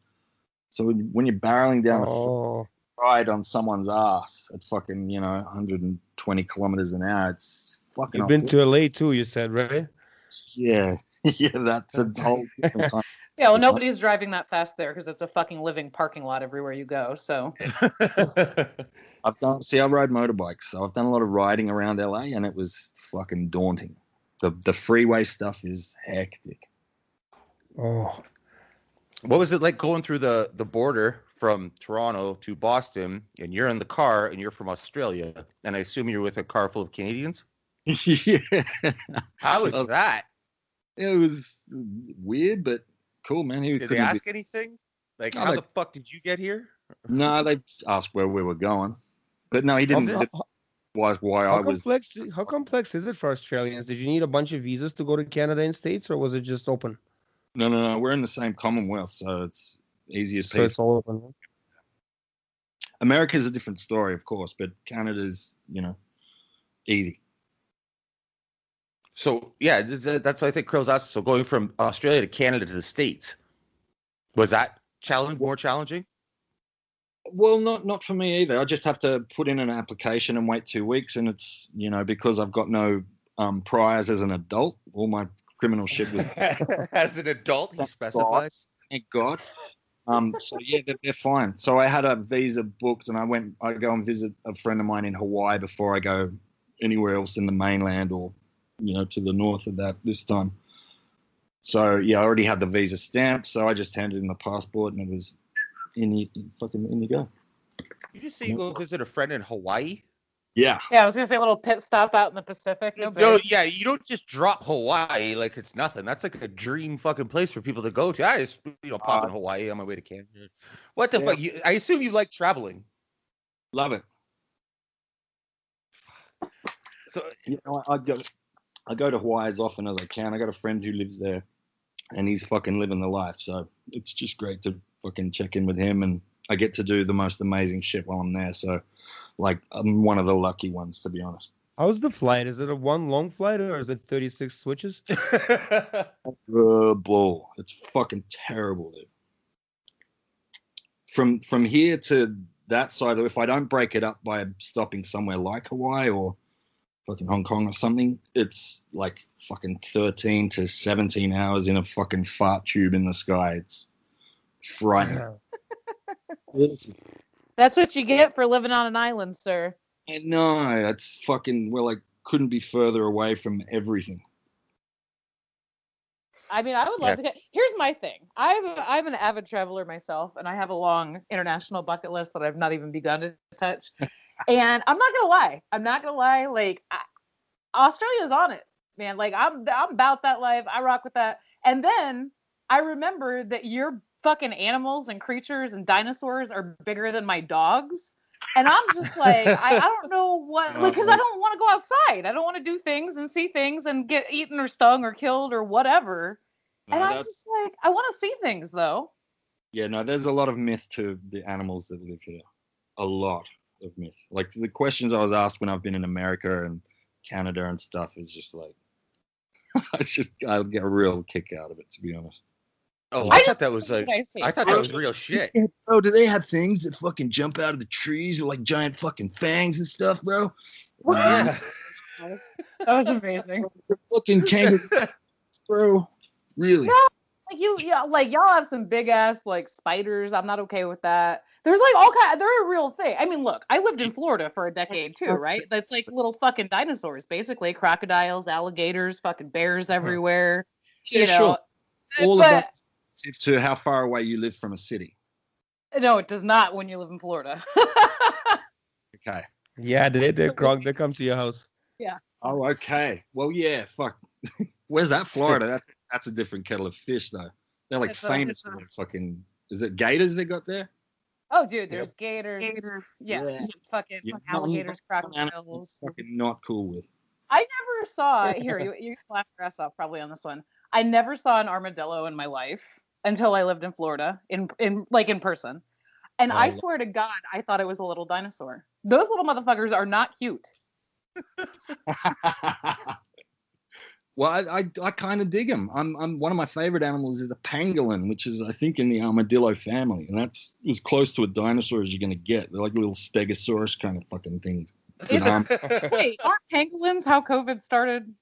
So when you're barreling down a ride on someone's ass at fucking 120 kilometers an hour, it's fucking. You've been to LA too, you said, right? Yeah, yeah, that's a whole different time. Yeah, well, nobody's driving that fast there because it's a fucking living parking lot everywhere you go. So I ride motorbikes, so I've done a lot of riding around LA, and it was fucking daunting. The freeway stuff is hectic. Oh, what was it like going through the border from Toronto to Boston, and you're in the car, and you're from Australia, and I assume you're with a car full of Canadians? Yeah. How was that? It was weird, but cool, man. Did they ask anything? Like, No, how the fuck did you get here? No, they asked where we were going, but no, he didn't. Why I was? How complex is it for Australians? Did you need a bunch of visas to go to Canada and States, or was it just open? No. We're in the same Commonwealth, so it's easy as So it's all open. America's a different story, of course, but Canada's, easy. So yeah, that's what I think Krill's asked. So going from Australia to Canada to the States, was that more challenging? Well, not for me either. I just have to put in an application and wait 2 weeks, and it's because I've got no priors as an adult. All my criminal shit was as an adult. He specifies. Thank God. So yeah, they're fine. So I had a visa booked, and I go and visit a friend of mine in Hawaii before I go anywhere else in the mainland or to the north of that this time. So yeah, I already had the visa stamped, so I just handed in the passport, and it was in you go. You just say you go visit a friend in Hawaii? Yeah. Yeah, I was gonna say a little pit stop out in the Pacific. No, yeah, you don't just drop Hawaii like it's nothing. That's like a dream fucking place for people to go to. I just pop in Hawaii on my way to Canada. What the fuck? I assume you like traveling. Love it. So I go to Hawaii as often as I can. I got a friend who lives there, and he's fucking living the life. So it's just great to fucking check in with him, and I get to do the most amazing shit while I'm there. So, I'm one of the lucky ones, to be honest. How's the flight? Is it a one long flight, or is it 36 switches? Bull. It's fucking terrible, dude. From here to that side, if I don't break it up by stopping somewhere like Hawaii or fucking Hong Kong or something, it's like fucking 13 to 17 hours in a fucking fart tube in the sky. It's frightening. That's what you get for living on an island, sir. I know. That's fucking, couldn't be further away from everything. I mean, I would love to get. Here's my thing. I'm an avid traveler myself, and I have a long international bucket list that I've not even begun to touch. And I'm not gonna lie. Like, Australia's on it, man. Like, I'm about that life. I rock with that. And then I remember that your fucking animals and creatures and dinosaurs are bigger than my dogs. And I'm just like, I don't know what, because I don't want to go outside. I don't want to do things and see things and get eaten or stung or killed or whatever. And I'm just like, I want to see things, though. Yeah, no, there's a lot of myth to the animals that live here. A lot of myth. Like, the questions I was asked when I've been in America and Canada and stuff is just like, I'll get a real kick out of it, to be honest. Oh, I thought that was real shit. Oh, do they have things that fucking jump out of the trees with like giant fucking fangs and stuff, bro? Yeah. That was amazing. Fucking kangaroos, bro. Really? Yeah, like y'all have some big ass like spiders. I'm not okay with that. There's like all kind. They're a real thing. I mean, look, I lived in Florida for a decade too, right? That's like little fucking dinosaurs, basically crocodiles, alligators, fucking bears everywhere. Yeah, sure. All of that to how far away you live from a city. No, it does not when you live in Florida. Okay. Yeah, they come to your house. Yeah. Oh, okay. Well, yeah. Fuck. Where's that? Florida. That's a different kettle of fish, though. They're like famous for their fucking. Is it gators they got there? Oh, dude, there's gators. Yeah. Fucking alligators, crocodiles. Fucking not cool with. I never saw. Here, you laugh your ass off probably on this one. I never saw an armadillo in my life until I lived in Florida, in person. And I swear to God, I thought it was a little dinosaur. Those little motherfuckers are not cute. Well, I kind of dig them. I'm one of my favorite animals is a pangolin, which is I think in the armadillo family, and that's as close to a dinosaur as you're gonna get. They're like little stegosaurus kind of fucking things. Wait, aren't pangolins how COVID started?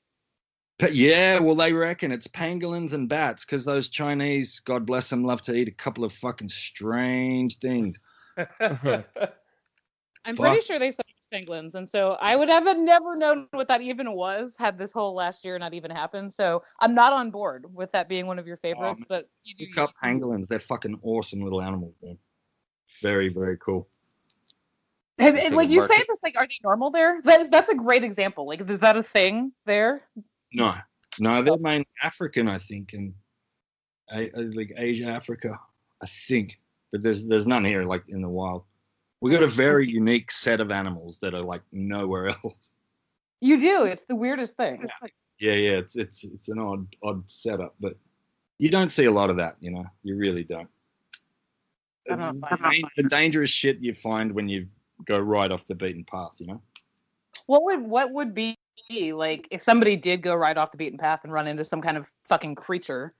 Yeah, well, they reckon it's pangolins and bats because those Chinese, God bless them, love to eat a couple of fucking strange things. I'm pretty sure they said it was pangolins, and so I would have never known what that even was had this whole last year not even happened. So I'm not on board with that being one of your favorites. But look up pangolins; they're fucking awesome little animals, man. Very, very cool. And like you say this, like, are they normal there? That's a great example. Like, is that a thing there? No, they're mainly African, I think, and like Asia, Africa, I think. But there's none here, like in the wild. We got a very unique set of animals that are like nowhere else. You do. It's the weirdest thing. Yeah. It's an odd setup, but you don't see a lot of that. You really don't. The dangerous shit you find when you go right off the beaten path. What would be like if somebody did go right off the beaten path and run into some kind of fucking creature?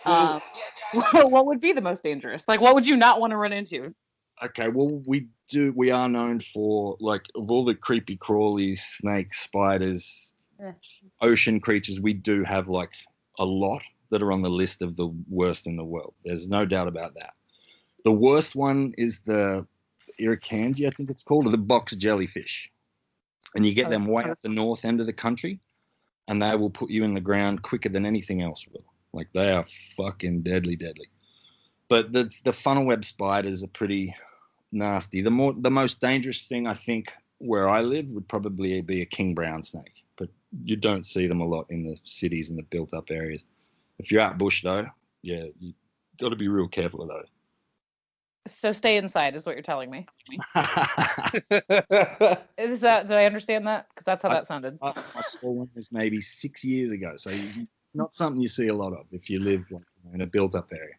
What would be the most dangerous? Like, what would you not want to run into? Okay, well, we are known for, like, of all the creepy crawlies, snakes, spiders, ocean creatures, we do have, like, a lot that are on the list of the worst in the world. There's no doubt about that. The worst one is the irukandji, I think it's called, or the box jellyfish. And you get them way up the north end of the country, and they will put you in the ground quicker than anything else will. Like, they are fucking deadly. But the funnel web spiders are pretty nasty. The most dangerous thing, I think, where I live would probably be a king brown snake. But you don't see them a lot in the cities and the built-up areas. If you're out bush, though, yeah, you got to be real careful of those. So stay inside is what you're telling me. Is that? Did I understand that? Because that's how that sounded. I saw one was maybe 6 years ago, so not something you see a lot of if you live like in a built-up area.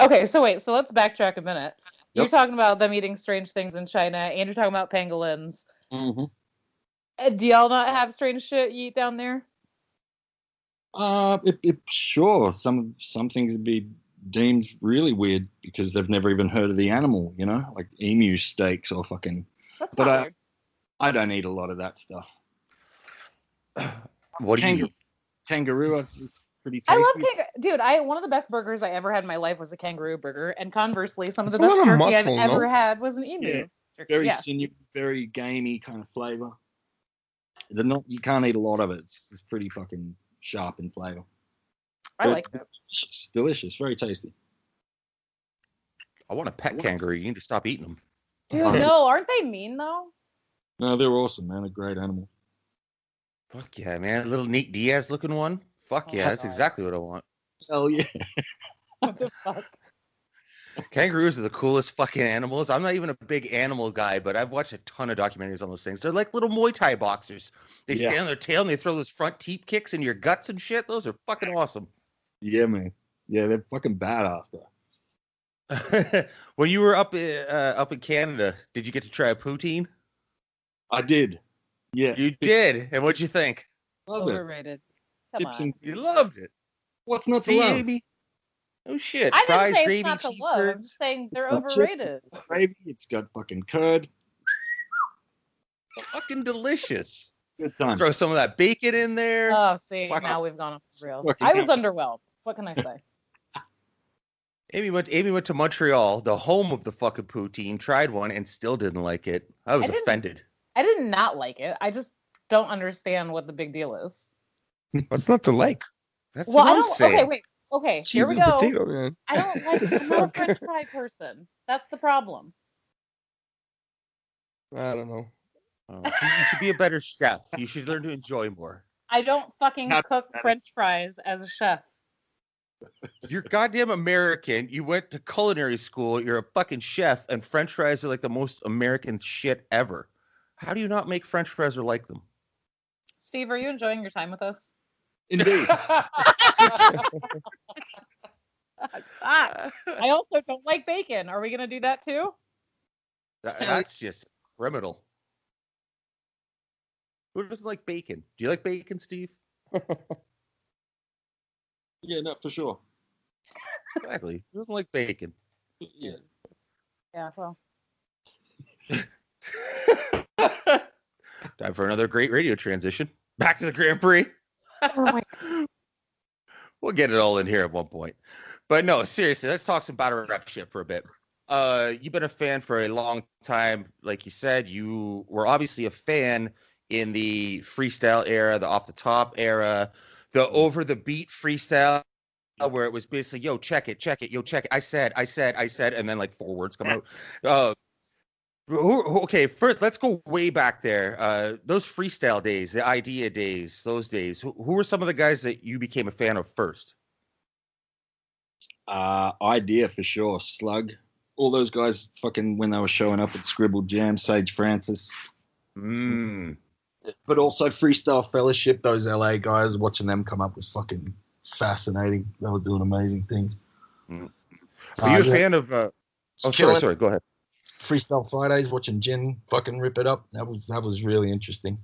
Okay, so wait. So let's backtrack a minute. You're talking about them eating strange things in China, and you're talking about pangolins. Mm-hmm. Do y'all not have strange shit you eat down there? Sure. Some things would be deemed really weird because they've never even heard of the animal, like emu steaks or fucking. That's not weird. I don't eat a lot of that stuff. What do you eat? Kangaroo is pretty tasty. I love dude. One of the best burgers I ever had in my life was a kangaroo burger, and conversely, some of the best jerky I've ever had was an emu. Yeah. Very sinewy, very gamey kind of flavor. You can't eat a lot of it. It's pretty fucking sharp in flavor. I like it. Delicious, very tasty. I want a pet kangaroo. You need to stop eating them. Dude, no, aren't they mean though? No, they're awesome, man. They're great animals. Fuck yeah, man. A little Nate Diaz looking one. Fuck yeah, that's exactly what I want. Hell yeah. What the fuck? Kangaroos are the coolest fucking animals. I'm not even a big animal guy, but I've watched a ton of documentaries on those things. They're like little Muay Thai boxers. They stand on their tail and they throw those front teep kicks in your guts and shit. Those are fucking awesome. Yeah, man. Yeah, they're fucking badass, bro. When you were up in Canada, did you get to try a poutine? I did. Yeah. You did. And what'd you think? Overrated. Come on. You loved it. What's not to love? Amy? Oh shit. I Fries, didn't say gravy, it's not to cheese love. I'm curds. saying they're overrated. Chips, gravy, it's got fucking curd. Fucking delicious. Good time. Throw some of that bacon in there. Oh, see, Fuck now off. we've gone off the rails. I was underwhelmed. What can I say? Amy went to Montreal, the home of the fucking poutine, tried one and still didn't like it. I was offended. I did not like it. I just don't understand what the big deal is. What's not to like? That's what I'm saying. Okay, wait. Okay, Cheese here we and go. potato, man. I don't like. I'm not a French fry person. That's the problem. I don't know. You should be a better chef. You should learn to enjoy more. I don't fucking cook French fries as a chef. You're goddamn American. You went to culinary school. You're a fucking chef, and French fries are like the most American shit ever. How do you not make French fries or like them? Steve, are you enjoying your time with us? Indeed. I also don't like bacon. Are we gonna do that too? That's just criminal. Who doesn't like bacon? Do you like bacon, Steve? Yeah, no, for sure. Exactly. Who doesn't like bacon? Yeah. Yeah, well. Time for another great radio transition. Back to the Grand Prix. Oh my God. We'll get it all in here at one point. But no, seriously, let's talk some battle rap shit for a bit. You've been a fan for a long time. Like you said, you were obviously a fan in the freestyle era, the off the top era, the over the beat freestyle, where it was basically, yo, check it, yo, check it. I said, and then like 4 words come out. Okay, first let's go way back there. Those freestyle days, the idea days, those days. Who were some of the guys that you became a fan of first? Idea for sure. Slug. All those guys fucking when they were showing up at Scribble Jam, Sage Francis. But also Freestyle Fellowship, those LA guys, watching them come up was fucking fascinating. They were doing amazing things. Are you a fan of sorry, go ahead. Freestyle Fridays, watching Jen fucking rip it up. That was really interesting.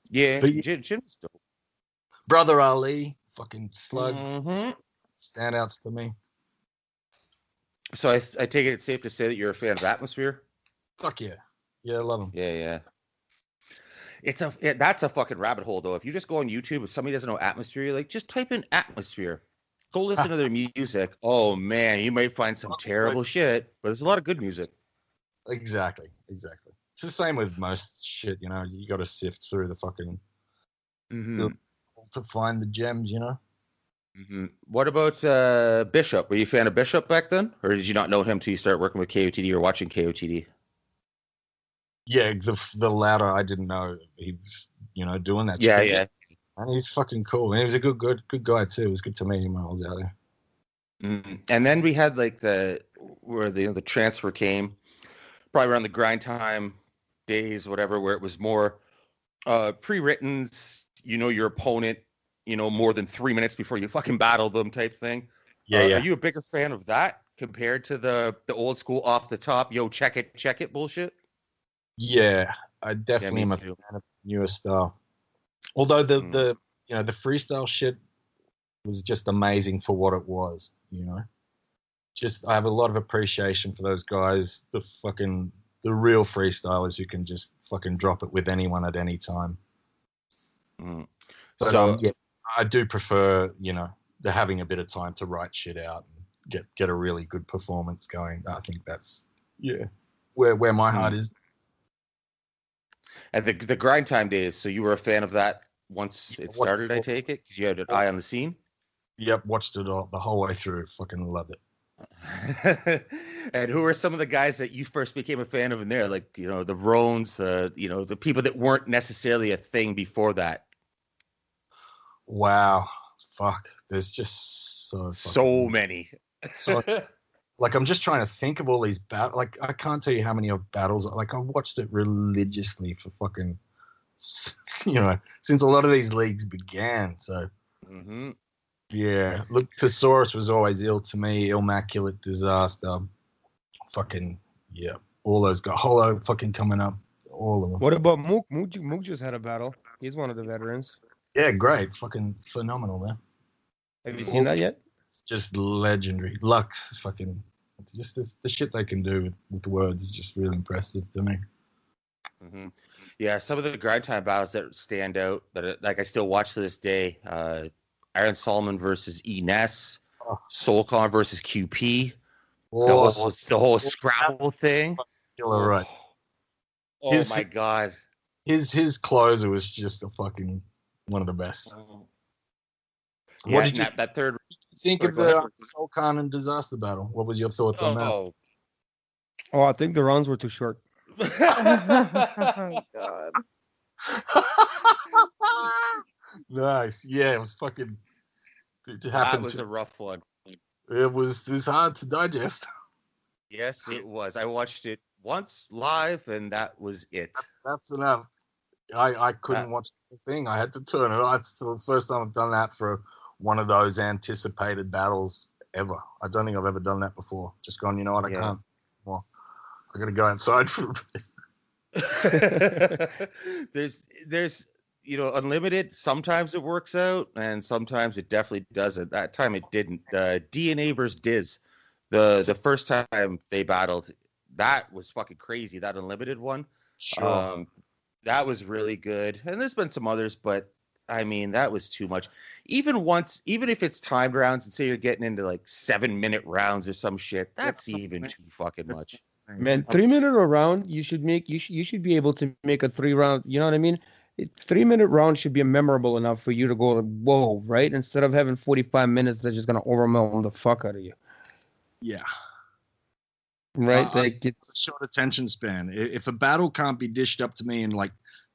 Yeah, but, Jen was dope. Brother Ali, fucking Slug. Standouts to me. So I take it it's safe to say that you're a fan of Atmosphere? Fuck yeah. Yeah, I love them. Yeah. That's a fucking rabbit hole though. If you just go on YouTube, if somebody doesn't know Atmosphere, you're like, just type in Atmosphere. Go listen to their music. Oh man, you might find some terrible shit, but there's a lot of good music. Exactly. It's the same with most shit, you know. You got to sift through the fucking to find the gems, you know. What about Bishop? Were you a fan of Bishop back then, or did you not know him till you started working with KOTD or watching KOTD? Yeah, the latter, I didn't know he was, you know, doing that. Yeah. And he's fucking cool. And he was a good guy too. It was good to meet him when I was out there. And then we had like the transfer came, probably around the grind time days, whatever, where it was more pre-written. You know your opponent, you know, more than 3 minutes before you fucking battle them type thing. Yeah. Are you a bigger fan of that compared to the old school off the top, yo, check it bullshit? Yeah, I definitely am a fan of newer style. Although the freestyle shit was just amazing for what it was, you know. Just I have a lot of appreciation for those guys, the real freestylers who can just fucking drop it with anyone at any time. But, so I do prefer, you know, the having a bit of time to write shit out and get a really good performance going. I think that's where my heart is. And the grind time days. So you were a fan of that once it started, I take it, because you had an eye on the scene. Yep, watched it all the whole way through. Fucking loved it. And who are some of the guys that you first became a fan of in there? Like, you know, the Roans, the people that weren't necessarily a thing before that. Wow, fuck. There's just so many. Like, I'm just trying to think of all these battles. Like, I can't tell you how many of battles. Like, I watched it religiously for fucking, you know, since a lot of these leagues began. So, yeah. Look, Thesaurus was always ill to me. Immaculate Disaster. Fucking, yeah. All those guys. Holo fucking coming up. All of them. What about Mook? Mook just had a battle. He's one of the veterans. Yeah, great. Fucking phenomenal, man. Have you seen that yet? Just legendary. Lux, fucking, it's just the shit they can do with the words is just really impressive to me. Yeah, some of the grind time battles that stand out that like I still watch to this day. Iron Solomon versus Ness, Soulcon versus QP, the whole Scrabble thing. Killer, right? Oh my god, his closer was just a fucking one of the best. What did you that third think of the Soulcon and Disaster battle? What was your thoughts on that? Oh, I think the rounds were too short. Oh god. Nice. Yeah, it was fucking. That was a rough one. It was hard to digest. Yes, it was. I watched it once live, and that was it. That's enough. I couldn't watch the thing. I had to turn it on. It's the first time I've done that for one of those anticipated battles ever. I don't think I've ever done that before. Just gone, you know what, I can't. Well, I got to go outside for a bit. There's you know, Unlimited, sometimes it works out, and sometimes it definitely doesn't. That time it didn't. DNA versus Diz, the first time they battled, that was fucking crazy. That Unlimited one. Sure. That was really good. And there's been some others, but I mean, that was too much. Even if it's timed rounds and say you're getting into like 7-minute rounds or some shit, that's even too fucking much. Man, 3-minute a round, you should be able to make a 3-round, you know what I mean? 3-minute round should be memorable enough for you to go, whoa, right? Instead of having 45 minutes that's just going to overwhelm the fuck out of you. Yeah. Right? Like it's short attention span. If a battle can't be dished up to me in like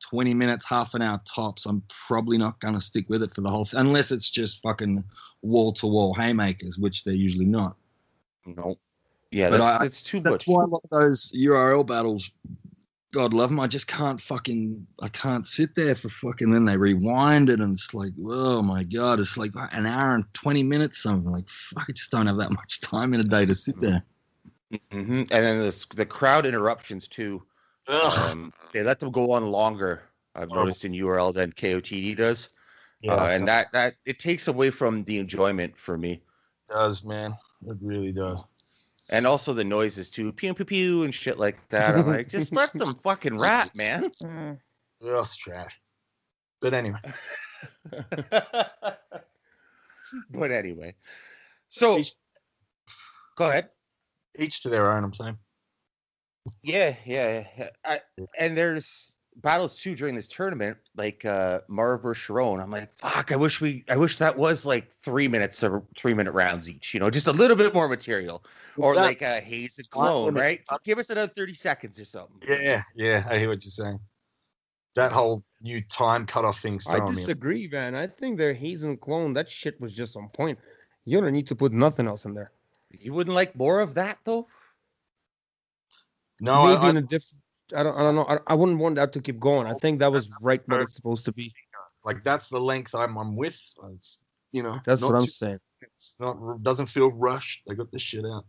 20 minutes, half an hour tops, I'm probably not going to stick with it for the whole thing, unless it's just fucking wall-to-wall haymakers, which they're usually not. No. Yeah, But that's too that's much. why a lot of those URL battles, God love them, I just can't sit there for fucking, then they rewind it and it's like, oh my God, it's like an hour and 20 minutes something. Like, fuck, I just don't have that much time in a day to sit there. Mm-hmm. And then the crowd interruptions too. They let them go on longer. I've noticed in URL than KOTD does. Yeah, and that it takes away from the enjoyment for me. It does, man. It really does. And also the noises too, pew pew pew and shit like that. I'm like, just let them fucking rap, man. That's trash. But anyway. So go ahead. Each to their own, I'm saying. Yeah. And there's battles too during this tournament, like Marv versus Sharon. I'm like, fuck, I wish that was like 3 minutes or 3-minute rounds each, just a little bit more material. Or like a Hayes and Clone, right? Give us another 30 seconds or something. Yeah, I hear what you're saying. That whole new time cutoff thing's throwing me. I disagree, man. I think their Hayes and Clone, that shit was just on point. You don't need to put nothing else in there. You wouldn't like more of that though? No, maybe in a different. I don't know. I wouldn't want that to keep going. I think that was right what it's supposed to be. Like that's the length I'm with. It's that's what I'm saying. It's not doesn't feel rushed. They got this shit out.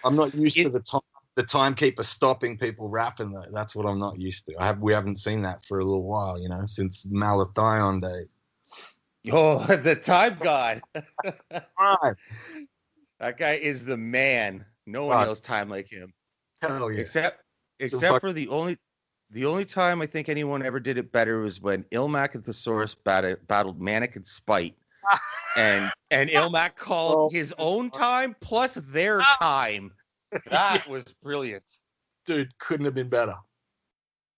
I'm not used to the timekeeper stopping people rapping. That's what I'm not used to. We haven't seen that for a little while. Since Malathion days. Oh, the time god. Right. That guy is the man. No one knows time like him. Hell yeah. Except for the only time I think anyone ever did it better was when Ilmac and Thesaurus battled Manic and Spite. and Ilmac called his own time plus their time. That was brilliant. Dude, couldn't have been better.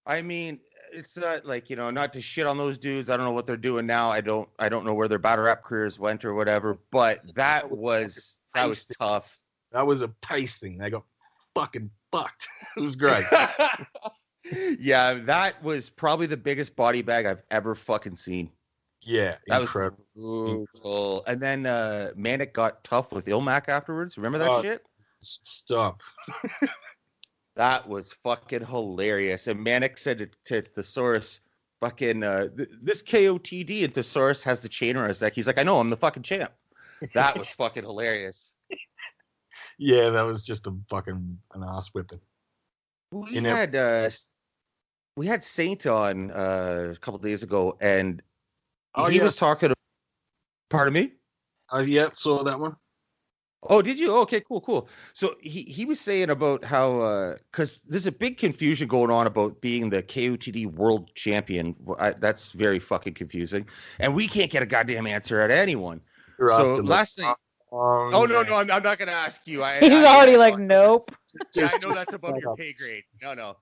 I mean, it's like, not to shit on those dudes. I don't know what they're doing now. I don't know where their battle rap careers went or whatever, but that was tough. That was a pace thing. They got fucking fucked. It was great. Yeah, that was probably the biggest body bag I've ever fucking seen. Yeah, that incredible. Was brutal. And then Manic got tough with Ilmac afterwards. Remember that shit? Stop. That was fucking hilarious. And Manic said to Thesaurus, fucking, this KOTD, and Thesaurus has the chain around his neck. He's like, I know, I'm the fucking champ. That was fucking hilarious. Yeah, that was just an ass whipping. We had Saint on a couple days ago, and he was talking. Pardon me? Yeah, saw that one. Oh, did you? Okay, cool. So he was saying about how because there's a big confusion going on about being the KOTD world champion. That's very fucking confusing, and we can't get a goddamn answer out of anyone. So last thing. Oh no, I'm not going to ask you. He's already like, nope. Yeah, I know that's above your pay grade. No.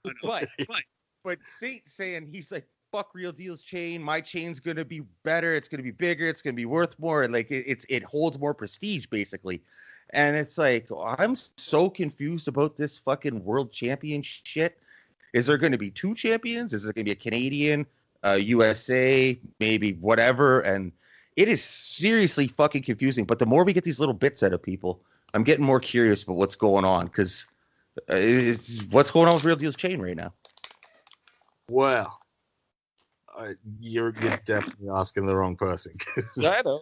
But Saint saying he's like, fuck Real Deal's chain. My chain's going to be better. It's going to be bigger. It's going to be worth more. And like it holds more prestige basically. And it's like, I'm so confused about this fucking world champion shit. Is there going to be 2 champions? Is it going to be a Canadian, USA, maybe whatever? And it is seriously fucking confusing. But the more we get these little bits out of people, I'm getting more curious about what's going on. Because what's going on with Real Deal's chain right now? Well, you're definitely asking the wrong person. I know.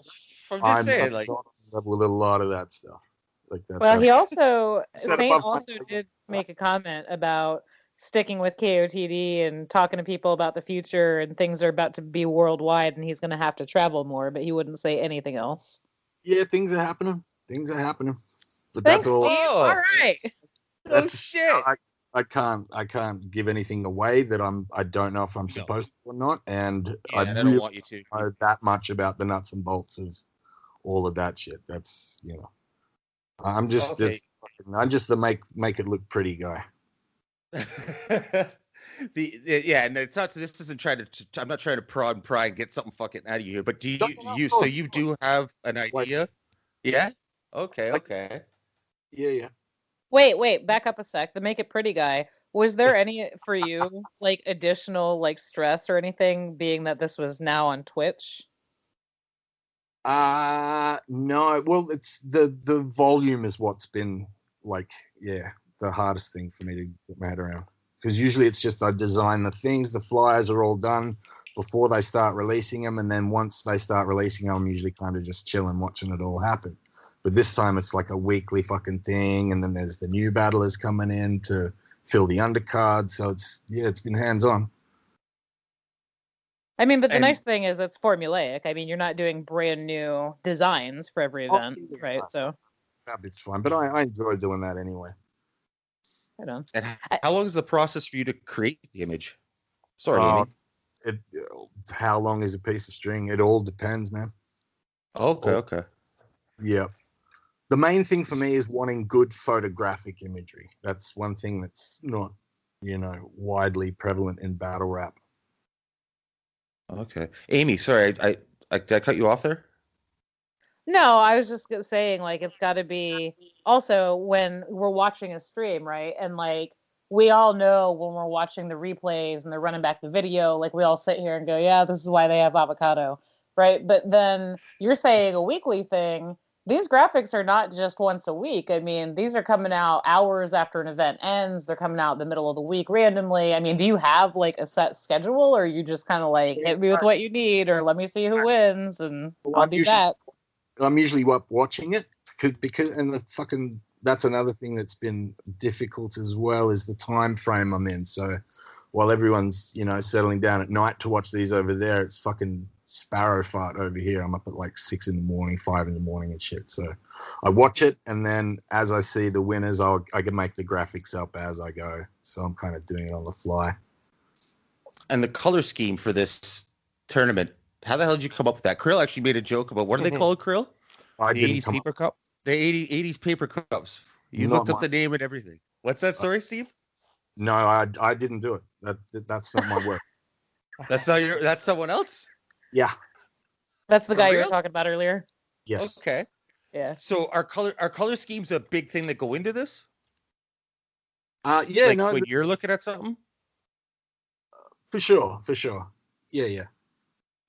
I'm just saying, like, with a lot of that stuff. Like that. Well, he also Saint also did make a comment about sticking with KOTD and talking to people about the future and things are about to be worldwide and he's going to have to travel more, but he wouldn't say anything else. Yeah, things are happening. But thanks, that's all. Steve. All right. Oh shit. I can't give anything away that I don't know if I'm supposed to or not, and I don't want you to know that much about the nuts and bolts of all of that shit. That's I'm just I'm just the make it look pretty guy. And it's not. This isn't trying to. I'm not trying to prod and pry and get something fucking out of you. But do you? So you do have an idea? Yeah. Okay. Yeah. Wait, back up a sec. The Make It Pretty guy. Was there any for you like additional like stress or anything being that this was now on Twitch? No. Well, it's the volume is what's been like, the hardest thing for me to get my head around. Because usually it's just I design the things, the flyers are all done before they start releasing them, and then once they start releasing them, I'm usually kind of just chilling, watching it all happen. But this time it's like a weekly fucking thing, and then there's the new battlers coming in to fill the undercard. So it's been hands on. I mean, but the nice thing is it's formulaic. I mean, you're not doing brand new designs for every event, right? So it's fine, but I enjoy doing that anyway. I don't. And how long is the process for you to create the image? Sorry, Amy. How long is a piece of string? It all depends, man. Okay. Yeah. The main thing for me is wanting good photographic imagery. That's one thing that's not, widely prevalent in battle rap. Okay. Amy, sorry, I did I cut you off there? No, I was just saying, like, it's got to be also when we're watching a stream, right? And like, we all know when we're watching the replays and they're running back the video, like, we all sit here and go, yeah, this is why they have avocado, right? But then you're saying a weekly thing. These graphics are not just once a week. I mean, these are coming out hours after an event ends. They're coming out in the middle of the week randomly. I mean, do you have like a set schedule, or you just kind of like hit me with what you need, or let me see who wins and I'll do that? I'm usually watching it because that's another thing that's been difficult as well, is the time frame I'm in. So while everyone's settling down at night to watch these over there, it's fucking sparrow fart over here. I'm up at like 6 a.m, 5 a.m, and shit. So I watch it, and then as I see the winners, I can make the graphics up as I go. So I'm kind of doing it on the fly. And the color scheme for this tournament, how the hell did you come up with that? Kirill actually made a joke about, what do they call it, Kirill? The 80s paper cup? The 80s paper cups. You looked up the name and everything. What's that story, Steve? No, I didn't do it. That's not my work. That's someone else? Yeah. That's the guy you were talking about earlier? Yes. Okay. Yeah. So are color schemes a big thing that go into this? Yeah, like when you're looking at something? For sure. Yeah.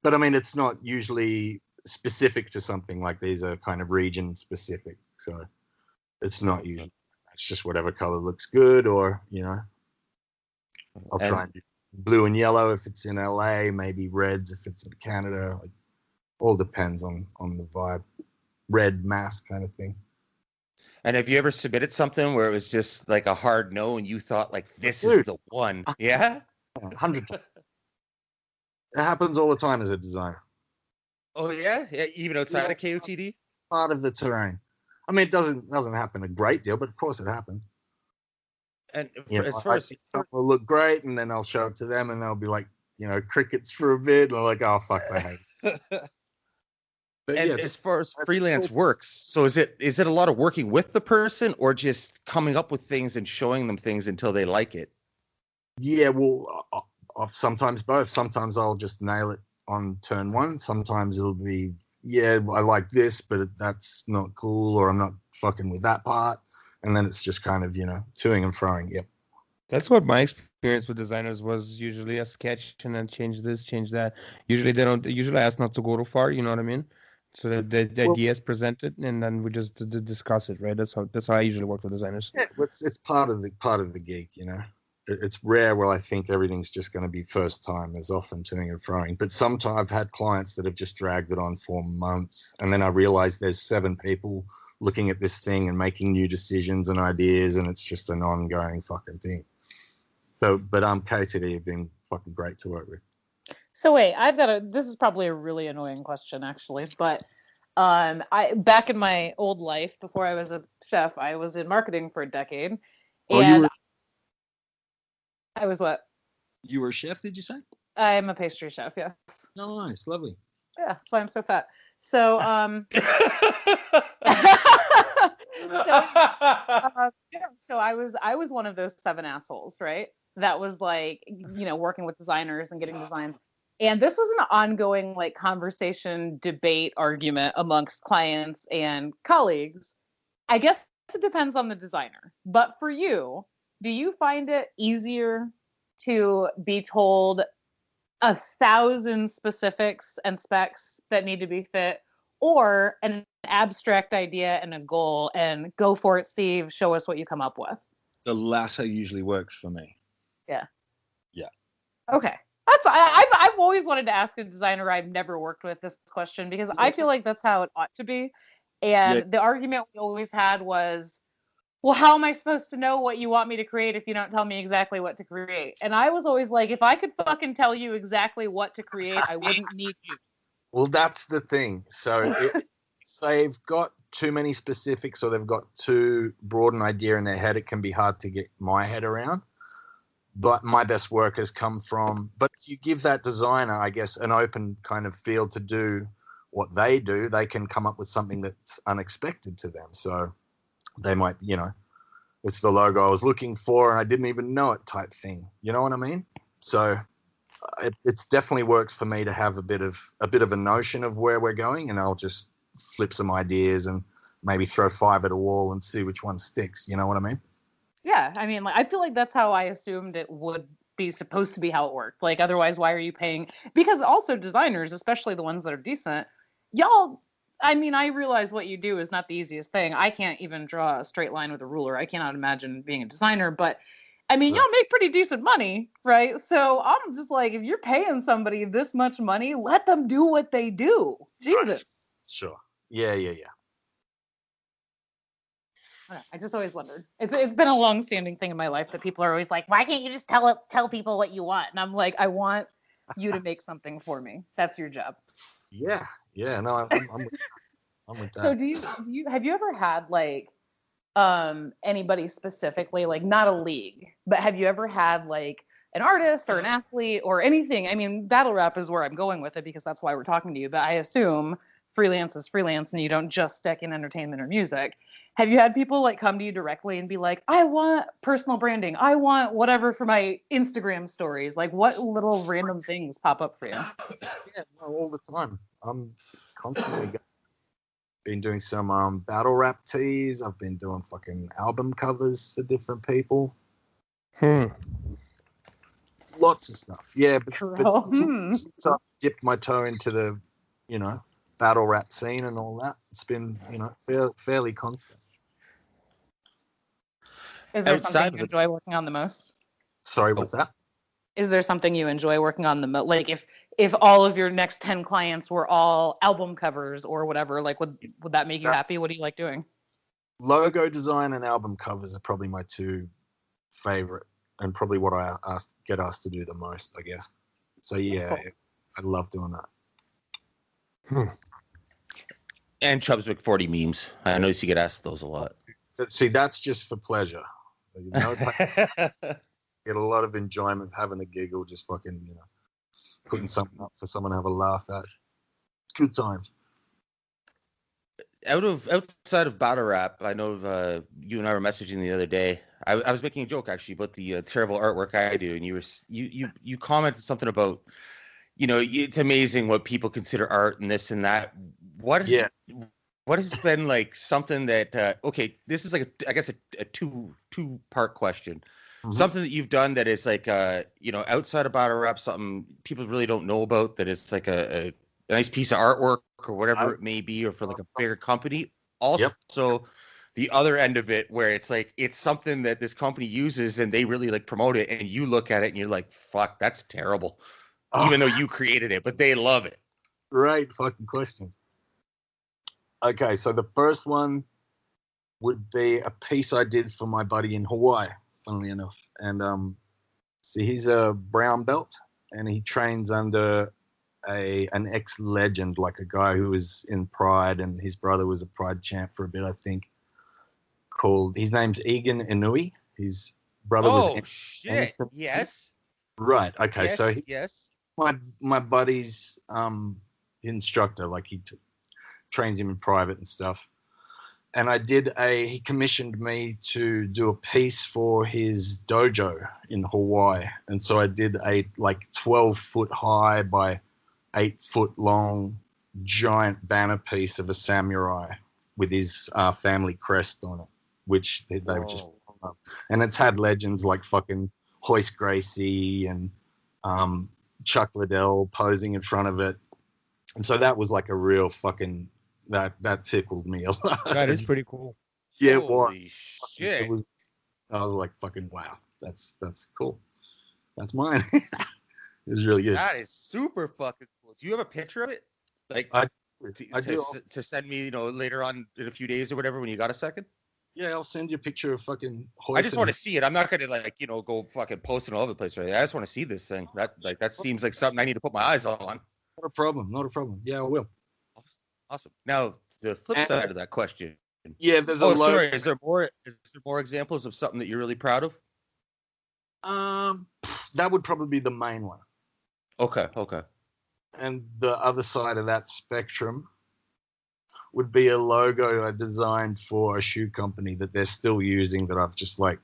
But I mean, it's not usually specific to something. Like, these are kind of region specific. So it's not usually, it's just whatever color looks good, or, I'll try and do blue and yellow if it's in LA, maybe reds if it's in Canada. Like, all depends on the vibe. Red mask kind of thing. And have you ever submitted something where it was just like a hard no and you thought like, this is the one? Yeah? 100 times. It happens all the time as a designer. Oh yeah? Even outside of KOTD? Part of the terrain. I mean, it doesn't happen a great deal, but of course it happens. And as far as something will look great, and then I'll show it to them, and they'll be like, crickets for a bit, and I'm like, oh fuck, I hate it. But and as far as freelance works, so is it a lot of working with the person, or just coming up with things and showing them things until they like it? Yeah, well, sometimes both. Sometimes I'll just nail it on turn one. Sometimes it'll be, I like this, but that's not cool, or I'm not fucking with that part. And then it's just kind of, toing and froing. Yep. That's what my experience with designers was. Usually a sketch and then change this, change that. Usually I ask not to go too far, you know what I mean? So the idea is presented, and then we just discuss it, right? That's how I usually work with designers. Yeah, it's part of the gig, It's rare where I think everything's just going to be first time. There's often toing and froing. But sometimes I've had clients that have just dragged it on for months, and then I realize there's 7 people looking at this thing and making new decisions and ideas, and it's just an ongoing fucking thing. So, but KTD have been fucking great to work with. So wait, this is probably a really annoying question actually, but I back in my old life before I was a chef, I was in marketing for a decade. And I was what? You were a chef, did you say? I'm a pastry chef, yes. Oh, nice, lovely. Yeah, that's why I'm so fat. So so I was one of those 7 assholes, right? That was like, working with designers and getting designs. And this was an ongoing like conversation, debate, argument amongst clients and colleagues. I guess it depends on the designer. But for you, do you find it easier to be told 1,000 specifics and specs that need to be fit, or an abstract idea and a goal, and go for it, Steve, show us what you come up with? The latter usually works for me. Yeah. Yeah. Okay. I've always wanted to ask a designer I've never worked with this question, because I feel like that's how it ought to be. And the argument we always had was, well, how am I supposed to know what you want me to create if you don't tell me exactly what to create? And I was always like, if I could fucking tell you exactly what to create, I wouldn't need you. Well, that's the thing. So if they've got too many specifics or they've got too broad an idea in their head, it can be hard to get my head around. But my best work has come from, but if you give that designer, I guess, an open kind of field to do what they do, they can come up with something that's unexpected to them. So they might, it's the logo I was looking for and I didn't even know it type thing. You know what I mean? So it's definitely works for me to have a bit of a notion of where we're going, and I'll just flip some ideas and maybe throw 5 at a wall and see which one sticks. You know what I mean? Yeah, I mean, I feel like that's how I assumed it would be supposed to be how it worked. Like, otherwise, why are you paying? Because also designers, especially the ones that are decent, y'all, I mean, I realize what you do is not the easiest thing. I can't even draw a straight line with a ruler. I cannot imagine being a designer, but I mean, y'all make pretty decent money, right? So I'm just like, if you're paying somebody this much money, let them do what they do. Jesus. Sure. Yeah. I just always wondered. It's been a long-standing thing in my life that people are always like, why can't you just tell people what you want? And I'm like, I want you to make something for me. That's your job. Yeah. No, I'm with that. So have you ever had like anybody specifically, like not a league, but have you ever had like an artist or an athlete or anything? I mean, battle rap is where I'm going with it because that's why we're talking to you, but I assume freelance is freelance and you don't just stick in entertainment or music. Have you had people like come to you directly and be like, I want personal branding, I want whatever for my Instagram stories? Like, what little random things pop up for you? Yeah, no, all the time. I'm constantly been doing some battle rap tees. I've been doing fucking album covers for different people. Lots of stuff. Yeah, but since I've dipped my toe into the, battle rap scene and all that, it's been, fairly constant. Is there something you enjoy working on the most? Sorry, what's that? Is there something you enjoy working on the most? Like if all of your next 10 clients were all album covers or whatever, like would that make you happy? What do you like doing? Logo design and album covers are probably my 2 favorite, and probably what I get asked to do the most, I guess. So yeah, cool. I love doing that. And Chubb's McForty memes. I notice you get asked those a lot. See, that's just for pleasure. Get a lot of enjoyment having a giggle, just fucking, putting something up for someone to have a laugh at. Good times. Outside of battle rap, I know you and I were messaging the other day. I was making a joke actually about the terrible artwork I do, and you commented something about, it's amazing what people consider art and this and that. What has been like something that okay, this is like I guess a two-part question. Mm-hmm. Something that you've done that is like outside of battle rap, something people really don't know about, that is like a nice piece of artwork or whatever it may be, or for like a bigger company. Also, the other end of it where it's like it's something that this company uses and they really like promote it, and you look at it and you're like, fuck, that's terrible. Even though you created it, but they love it. Right fucking question. Okay, so the first one would be a piece I did for my buddy in Hawaii, funnily enough. And see, he's a brown belt, and he trains under an ex-legend, like a guy who was in Pride, and his brother was a Pride champ for a bit, I think. His name's Egan Inui. His brother was... shit. Yes. Right. Okay. Yes, so yes. My buddy's instructor, like he trains him in private and stuff. And he commissioned me to do a piece for his dojo in Hawaii. And so I did a 12-foot high by 8-foot long giant banner piece of a samurai with his family crest on it, which they were just, and it's had legends like fucking Hoist Gracie and Chuck Liddell posing in front of it, and so that was like a real fucking that tickled me a lot. That is pretty cool. Yeah, Holy shit! I was like, fucking wow, that's cool. That's mine. It was really good. That is super fucking cool. Do you have a picture of it? Like, I do. To send me, later on in a few days or whatever when you got a second. Yeah, I'll send you a picture of fucking Hoist. I just want to see it. I'm not gonna go fucking post it all over the place, right? I just want to see this thing. That seems like something I need to put my eyes on. Not a problem. Yeah, I will. Awesome. Now the flip side of that question. Yeah, there's a lot. Sorry. Is there more examples of something that you're really proud of? That would probably be the main one. Okay. And the other side of that spectrum would be a logo I designed for a shoe company that they're still using, that I've just like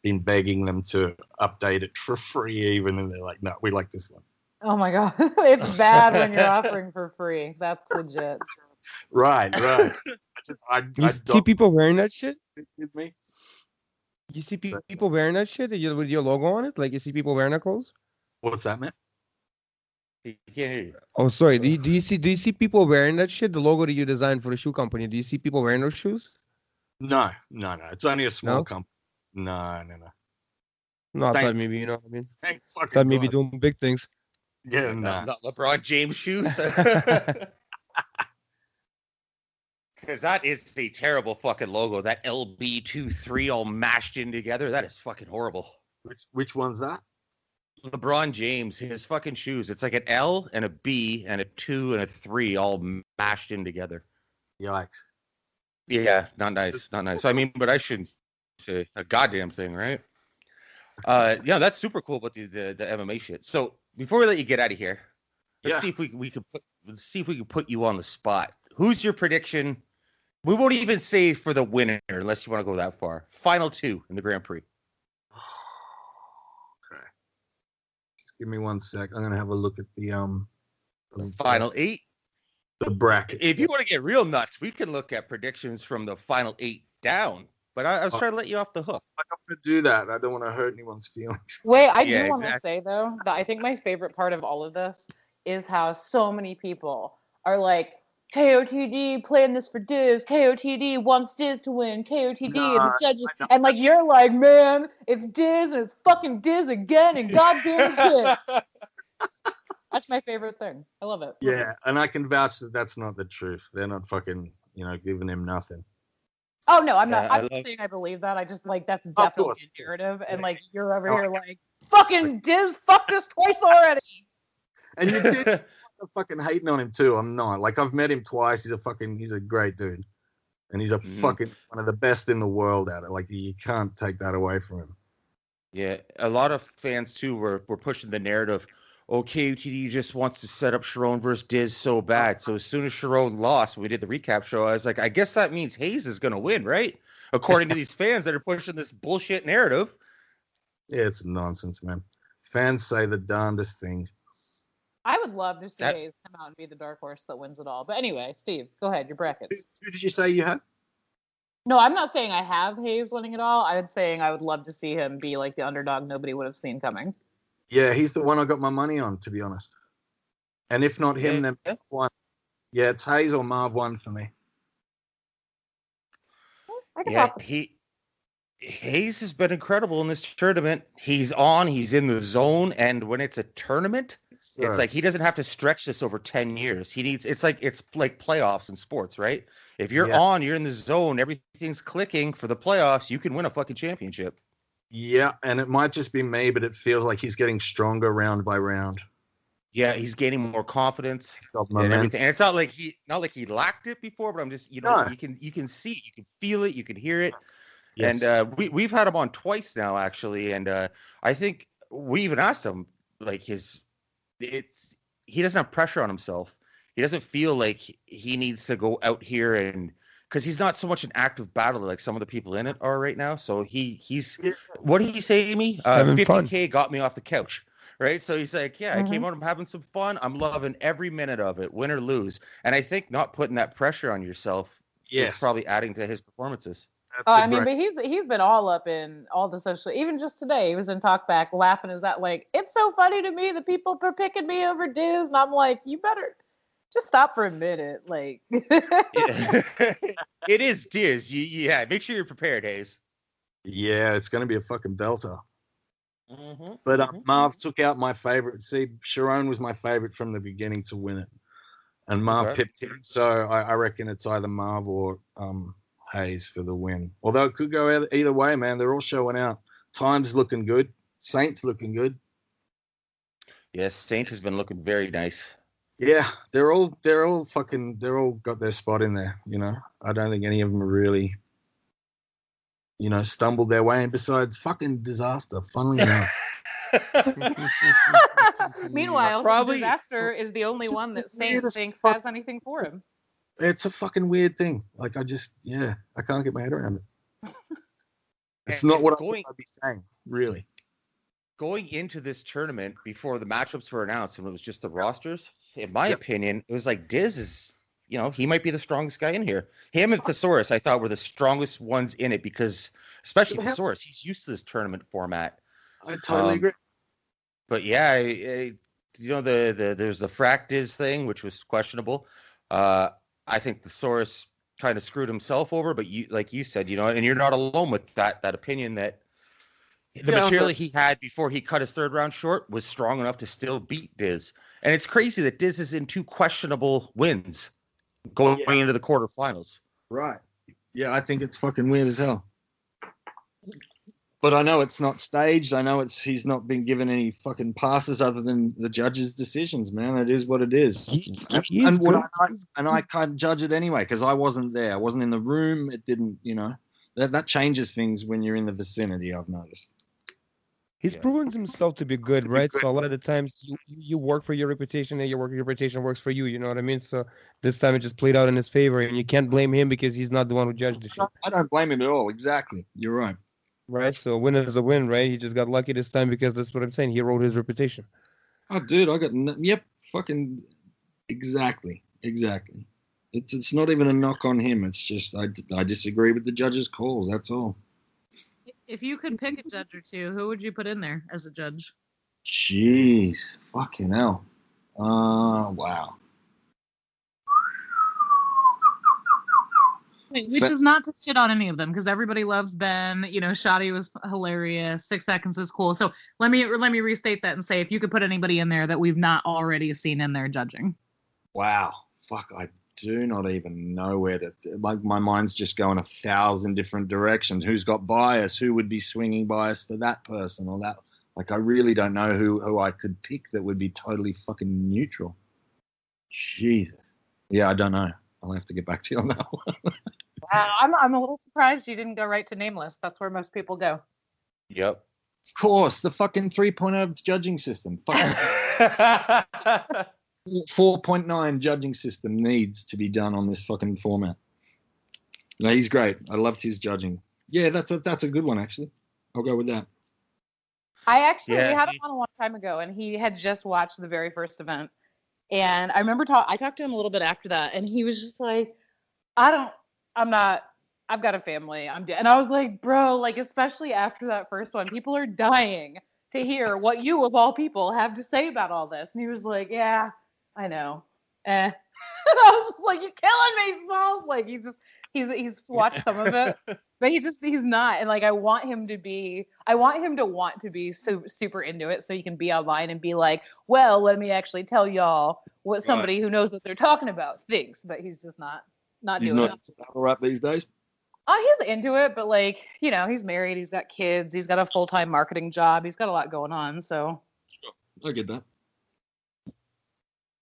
been begging them to update it for free even, and they're like, no, we like this one. Oh my God. It's bad when you're offering for free. That's legit. Right. You see people wearing that shit? With me? You see people wearing that shit with your logo on it? Like, you see people wearing that clothes? What's that, man? He can't hear you. Oh, sorry. Do you see people wearing that shit? The logo that you designed for the shoe company. Do you see people wearing those shoes? No. It's only a small company. No. No, I thought maybe, you know what I mean? Thank fucking Thought maybe God. doing big things. Yeah, no. Not LeBron James shoes. Because that is a terrible fucking logo. That LB23 all mashed in together. That is fucking horrible. Which one's that? LeBron James, his fucking shoes. It's like an L and a B and a 2 and a 3 all mashed in together. Yikes. Yeah, not nice. I mean, but I shouldn't say a goddamn thing, right? Yeah, that's super cool about the MMA shit. So before we let you get out of here, let's see if we can put you on the spot. Who's your prediction? We won't even say for the winner unless you want to go that far. Final 2 in the Grand Prix. Okay. Just give me 1 sec. I'm gonna have a look at the Final 8. The bracket. If you want to get real nuts, we can look at predictions from the final 8 down. But I was trying to let you off the hook. I'm not gonna do that. I don't want to hurt anyone's feelings. Wait, I do want to say though that I think my favorite part of all of this is how so many people are like, KOTD playing this for Diz. KOTD wants Diz to win. KOTD and the judges, and like you're like, man, it's Diz and it's fucking Diz again, and goddamn Diz. That's my favorite thing. I love it. Yeah, and I can vouch that that's not the truth. They're not fucking, giving him nothing. Oh no, I'm not. I'm not saying I believe that. I just like that's definitely a narrative, and like you're over here like fucking Diz fucked us twice already. And you did fucking hating on him too. I'm not. Like I've met him twice. He's a great dude, and he's a fucking one of the best in the world at it. Like you can't take that away from him. Yeah, a lot of fans too were pushing the narrative. Oh, KOTD just wants to set up Sharon versus Diz so bad. So as soon as Sharon lost, when we did the recap show, I was like, I guess that means Hayes is going to win, right? According to these fans that are pushing this bullshit narrative. Yeah, it's nonsense, man. Fans say the darndest things. I would love to see Hayes come out and be the dark horse that wins it all. But anyway, Steve, go ahead. Your brackets. Who did you say you had? No, I'm not saying I have Hayes winning it all. I'm saying I would love to see him be like the underdog nobody would have seen coming. Yeah, he's the one I got my money on, to be honest. And if not him, then one. Yeah, it's Hayes or Marv 1 for me. Hayes has been incredible in this tournament. He's in the zone, and when it's a tournament, it's like he doesn't have to stretch this over 10 years. It's like playoffs in sports, right? If you're you're in the zone, everything's clicking for the playoffs, you can win a fucking championship. Yeah, and it might just be me, but it feels like he's getting stronger round by round. Yeah, he's gaining more confidence and everything. And it's not like he lacked it before, but I'm just you can see it, you can feel it, you can hear it. Yes. And we've had him on twice now, actually, and I think we even asked him like he doesn't have pressure on himself. He doesn't feel like he needs to go out here and. Because he's not so much an active battler like some of the people in it are right now. So he's what did he say, Amy? 50K got me off the couch, right? So he's like, I came out, I'm having some fun. I'm loving every minute of it, win or lose. And I think not putting that pressure on yourself is probably adding to his performances. Oh, I mean, but he's been all up in all the social. Even just today, he was in Talkback laughing. Is that like it's so funny to me that people are picking me over Diz, and I'm like, you better just stop for a minute, like. It is Diz. Yeah, make sure you're prepared, Hayes. Yeah, it's going to be a fucking belter. But Marv took out my favorite. See, Sharon was my favorite from the beginning to win it, and Marv pipped him. So I reckon it's either Marv or Hayes for the win. Although it could go either way, man. They're all showing out. Time's looking good. Saint's looking good. Yes, Saint has been looking very nice. Yeah, they're all got their spot in there. You know, I don't think any of them are really, stumbled their way in. Besides, fucking Disaster. Funnily enough. Meanwhile, Disaster is the only one that Saint thinks has anything for him. It's a fucking weird thing. Like, I can't get my head around it. It's not what I'd be saying, really. Going into this tournament, before the matchups were announced and it was just the rosters, in my opinion, it was like Diz is, he might be the strongest guy in here. Him and Thesaurus, I thought, were the strongest ones in it because, especially Thesaurus, he's used to this tournament format. I totally agree. But yeah, there's the Frac Diz thing, which was questionable. I think Thesaurus kind of screwed himself over, but like you said, and you're not alone with that opinion that the material he had before he cut his third round short was strong enough to still beat Diz. And it's crazy that Diz is in 2 questionable wins going into the quarterfinals. Right. Yeah, I think it's fucking weird as hell. But I know it's not staged. I know he's not been given any fucking passes other than the judges' decisions, man. It is what it is. And I can't judge it anyway because I wasn't there. I wasn't in the room. It didn't, that changes things when you're in the vicinity, I've noticed. He's proven himself to be good, right? So a lot of the times you work for your reputation and your reputation works for you, you know what I mean? So this time it just played out in his favor and you can't blame him because he's not the one who judged the shit. I don't blame him at all. Exactly. You're right. Right? So a win is a win, right? He just got lucky this time because that's what I'm saying. He wrote his reputation. Oh, dude, I got... Yep, fucking... Exactly. It's not even a knock on him. It's just I disagree with the judges' calls. That's all. If you could pick a judge or two, who would you put in there as a judge? Jeez. Fucking hell. Wow. Which is not to shit on any of them because everybody loves Ben. Shotty was hilarious. 6 Seconds is cool. So let me restate that and say if you could put anybody in there that we've not already seen in there judging. Wow. Fuck, I do not even know where to... Like, my mind's just going 1,000 different directions. Who's got bias? Who would be swinging bias for that person or that? Like, I really don't know who I could pick that would be totally fucking neutral. Jesus. Yeah, I don't know. I'll have to get back to you on that one. I'm a little surprised you didn't go right to Nameless. That's where most people go. Yep. Of course, the fucking 3.0 judging system. 4.9 judging system needs to be done on this fucking format. No, he's great. I loved his judging. Yeah, that's a good one, actually. I'll go with that. We had him on a long time ago, and he had just watched the very first event. And I remember I talked to him a little bit after that, and he was just like, I've got a family. I'm dead. And I was like, bro, like, especially after that first one, people are dying to hear what you, of all people, have to say about all this. And he was like, yeah, I know. And I was just like, you're killing me, Smalls. Like, he's watched some of it, but he's not. And like, I want him to want to be so super into it so he can be online and be like, well, let me actually tell y'all what somebody who knows what they're talking about thinks. But he's just not he's doing not into battle rap these days. He's into it, but like, he's married, he's got kids, he's got a full-time marketing job, he's got a lot going on, so. Sure. I get that.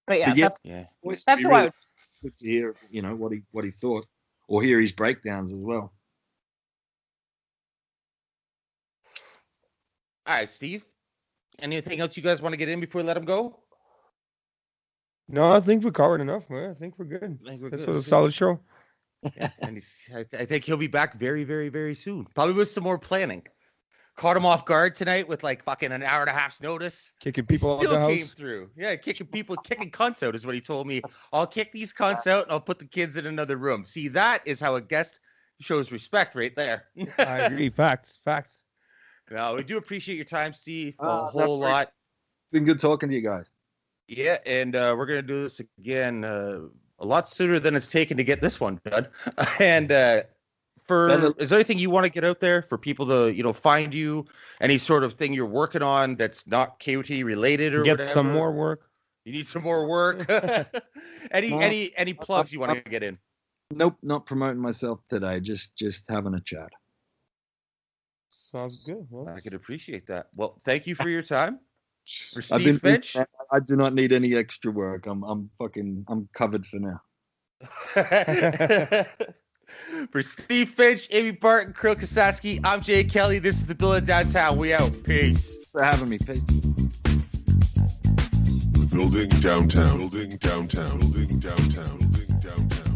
But that's really why. Good to hear, what he thought, or hear his breakdowns as well. All right, Steve. Anything else you guys want to get in before we let him go? No, I think we covered enough, man. I think we're good. This was a solid show. Yeah, and I think he'll be back very, very, very soon. Probably with some more planning. Caught him off guard tonight with like fucking an hour and a half's notice. Kicking people out of the house. Came through. Yeah, kicking cunts out is what he told me. I'll kick these cunts out and I'll put the kids in another room. See, that is how a guest Shows respect right there. I agree. Facts. No, we do appreciate your time, Steve, a Oh, whole lot. It's been good talking to you guys. Yeah, and we're gonna do this again a lot sooner than it's taken to get this one done. And is there anything you want to get out there for people to find you? Any sort of thing you're working on that's not KOTD related or Get whatever? some more work. You need some more work. Any plugs you want to get in? Nope, not promoting myself today. Just having a chat. Sounds good. Well, I could appreciate that. Well, thank you for your time. For Steve Finch, I do not need any extra work. I'm covered for now. For Steve Finch, Amy Barton, Kirill Kasatskiy, I'm Jay Kelly. This is the Building Downtown. We out. Peace. Thanks for having me. Peace. Building downtown. Building downtown. Building downtown. Building downtown.